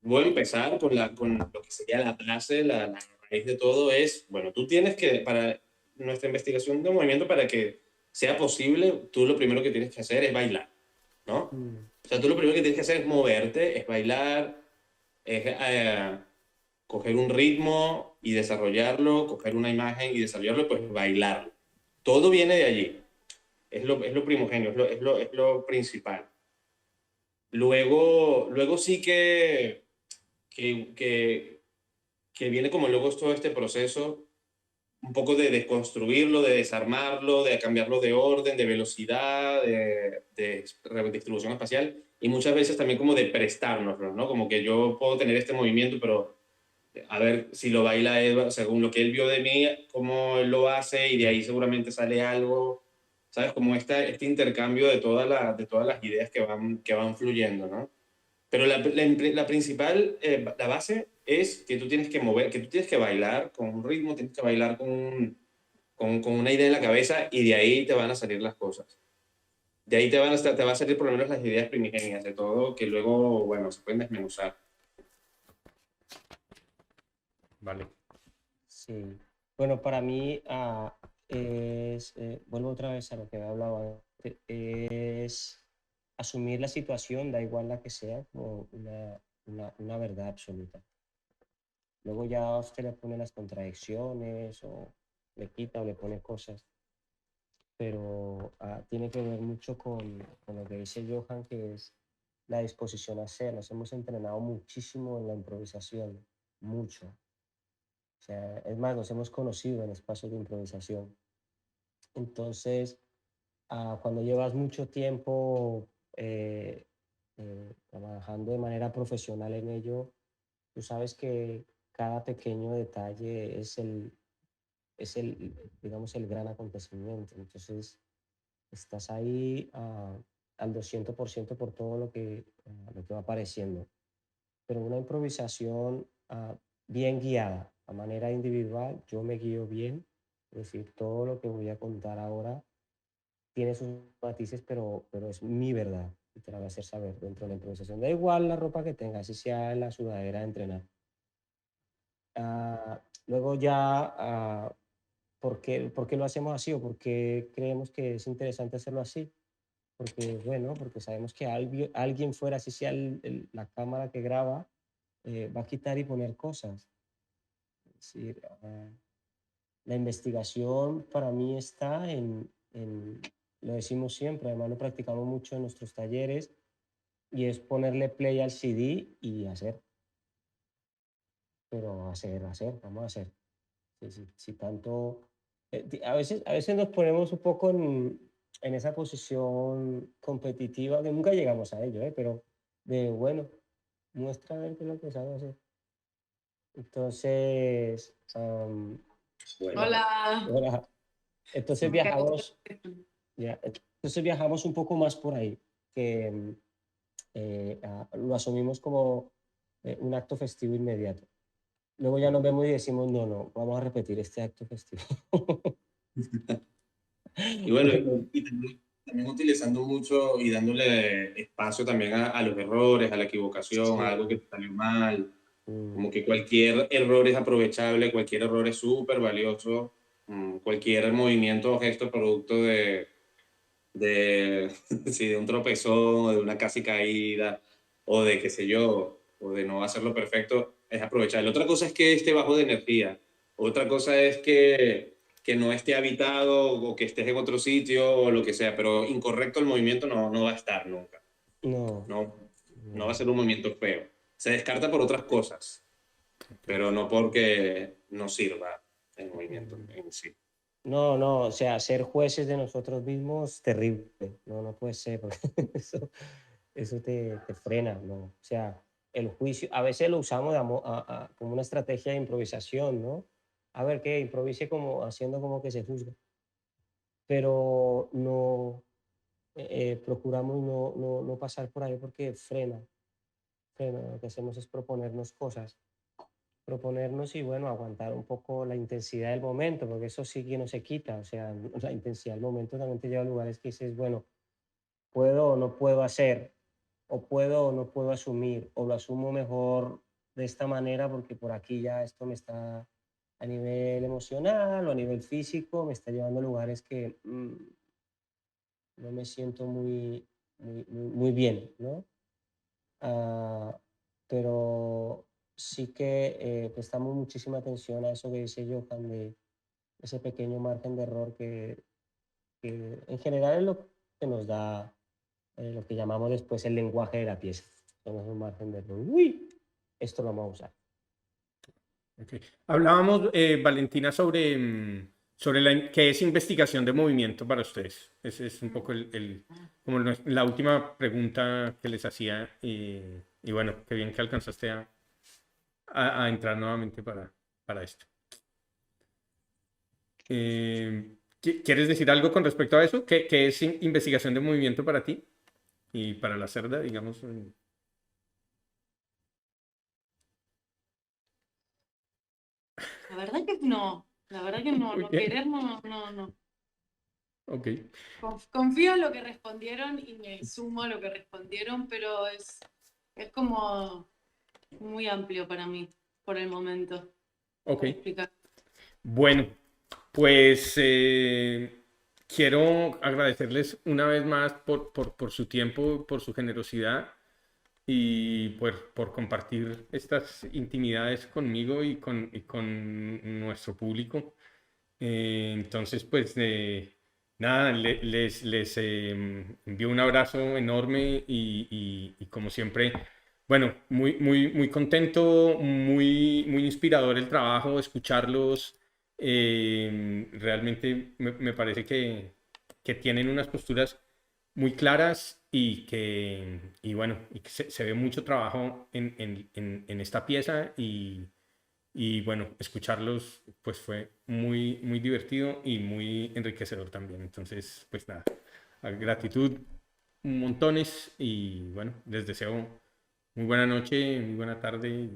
voy a empezar con lo que sería la base, la raíz de todo es, bueno, tú tienes que, para nuestra investigación de movimiento, para que sea posible, tú lo primero que tienes que hacer es bailar, ¿no? Mm. O sea, tú lo primero que tienes que hacer es moverte, es bailar, es coger un ritmo y desarrollarlo, coger una imagen y desarrollarlo, pues bailarlo. Todo viene de allí. Es lo primogenio, es lo principal. Luego sí que, que, que viene como luego todo este proceso, un poco de desconstruirlo, de desarmarlo, de cambiarlo de orden, de velocidad, de distribución espacial y muchas veces también como de prestárnoslo, ¿no? Como que yo puedo tener este movimiento, pero a ver si lo baila él, según lo que él vio de mí, cómo él lo hace y de ahí seguramente sale algo, ¿sabes? Como este intercambio de todas las ideas que van fluyendo, ¿no? Pero la principal, la base es que tú tienes que mover, que tú tienes que bailar con un ritmo, tienes que bailar con una idea en la cabeza y de ahí te van a salir las cosas. De ahí te va a salir por lo menos las ideas primigenias de todo, que luego, bueno, se pueden desmenuzar. Vale. Sí. Bueno, para mí vuelvo otra vez a lo que me hablaba antes, es asumir la situación, da igual la que sea, como una verdad absoluta. Luego ya usted le pone las contradicciones o le quita o le pone cosas, pero tiene que ver mucho con lo que dice Johan, que es la disposición a hacer. Nos hemos entrenado muchísimo en la improvisación, mucho. O sea, es más, nos hemos conocido en espacios de improvisación. Entonces, cuando llevas mucho tiempo trabajando de manera profesional en ello, tú sabes que cada pequeño detalle digamos, el gran acontecimiento. Entonces, estás ahí al 200% por todo lo que va apareciendo. Pero una improvisación bien guiada, a manera individual, yo me guío bien. Es decir, todo lo que voy a contar ahora tiene sus matices, pero es mi verdad y te la voy a hacer saber dentro de la improvisación. Da igual la ropa que tengas, si sea la sudadera de entrenar. Luego ya, por qué lo hacemos así o por qué creemos que es interesante hacerlo así? Porque, bueno, porque sabemos que alguien fuera, si sea la cámara que graba, va a quitar y poner cosas. Es decir, la investigación para mí está lo decimos siempre, además lo practicamos mucho en nuestros talleres, y es ponerle play al CD y hacer, pero hacer, vamos a hacer. Si tanto, a veces nos ponemos un poco en esa posición competitiva, que nunca llegamos a ello, pero de, bueno, muestra a ver qué es lo que sabes hacer. Entonces, Bueno, Hola. ahora, entonces Me cayó viajamos, el teléfono. ya, entonces viajamos un poco más por ahí, que lo asumimos como un acto festivo inmediato. Luego ya nos vemos y decimos, no, no, vamos a repetir este acto festivo. y bueno, y también utilizando mucho y dándole espacio también a los errores, a la equivocación, a algo que Sí. te salió mal. Mm. Como que cualquier error es aprovechable, cualquier error es súper valioso, cualquier movimiento o gesto producto de, sí, de un tropezón o de una casi caída o de qué sé yo, o de no hacerlo perfecto, es aprovechable. Otra cosa es que esté bajo de energía, otra cosa es que no esté habitado o que estés en otro sitio o lo que sea, pero incorrecto el movimiento no va a estar nunca. No, No va a ser un movimiento feo. Se descarta por otras cosas, pero no porque no sirva el movimiento en sí. no, o sea, ser jueces de nosotros mismos, terrible. No puede ser, porque eso te frena, ¿no? O sea, el juicio, a veces lo usamos como una estrategia de improvisación, ¿no? A ver, ¿qué? Improvise como haciendo como que se juzga, pero no, procuramos no pasar por ahí porque frena. Lo que hacemos es proponernos y bueno, aguantar un poco la intensidad del momento, porque eso sí que no se quita, o sea, la intensidad del momento también te lleva a lugares que dices, bueno, puedo o no puedo hacer, o puedo o no puedo asumir, o lo asumo mejor de esta manera porque por aquí ya esto me está a nivel emocional o a nivel físico, me está llevando a lugares que no me siento muy bien, ¿no? Ah, pero sí que prestamos muchísima atención a eso que dice Johan, de ese pequeño margen de error que en general es lo que nos da lo que llamamos después el lenguaje de la pieza. Son esos margen de error. Uy, esto lo vamos a usar. Ok. Hablábamos, Valentina, sobre, sobre qué es investigación de movimiento para ustedes. Ese es un poco como la última pregunta que les hacía. Y bueno, qué bien que alcanzaste a entrar nuevamente para esto. ¿Quieres decir algo con respecto a eso? ¿Qué es investigación de movimiento para ti y para la cerda, digamos? La verdad que no, Muy no bien. querer, no. Ok. Confío en lo que respondieron y me sumo a lo que respondieron, pero es como muy amplio para mí por el momento Ok. para explicar. Bueno, pues quiero agradecerles una vez más por su tiempo, por su generosidad y por compartir estas intimidades conmigo y con nuestro público. Entonces, pues nada, les envío un abrazo enorme y como siempre, bueno, muy contento, muy inspirador el trabajo, escucharlos. Realmente me parece que tienen unas posturas muy claras y bueno, y que se ve mucho trabajo en esta pieza y bueno, escucharlos pues fue muy divertido y muy enriquecedor también. Entonces, pues nada, gratitud montones y bueno, les deseo muy buena noche, muy buena tarde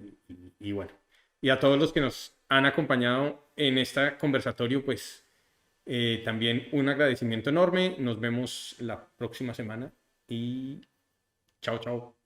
y bueno. Y a todos los que nos han acompañado en este conversatorio, pues también un agradecimiento enorme. Nos vemos la próxima semana y chao, chao.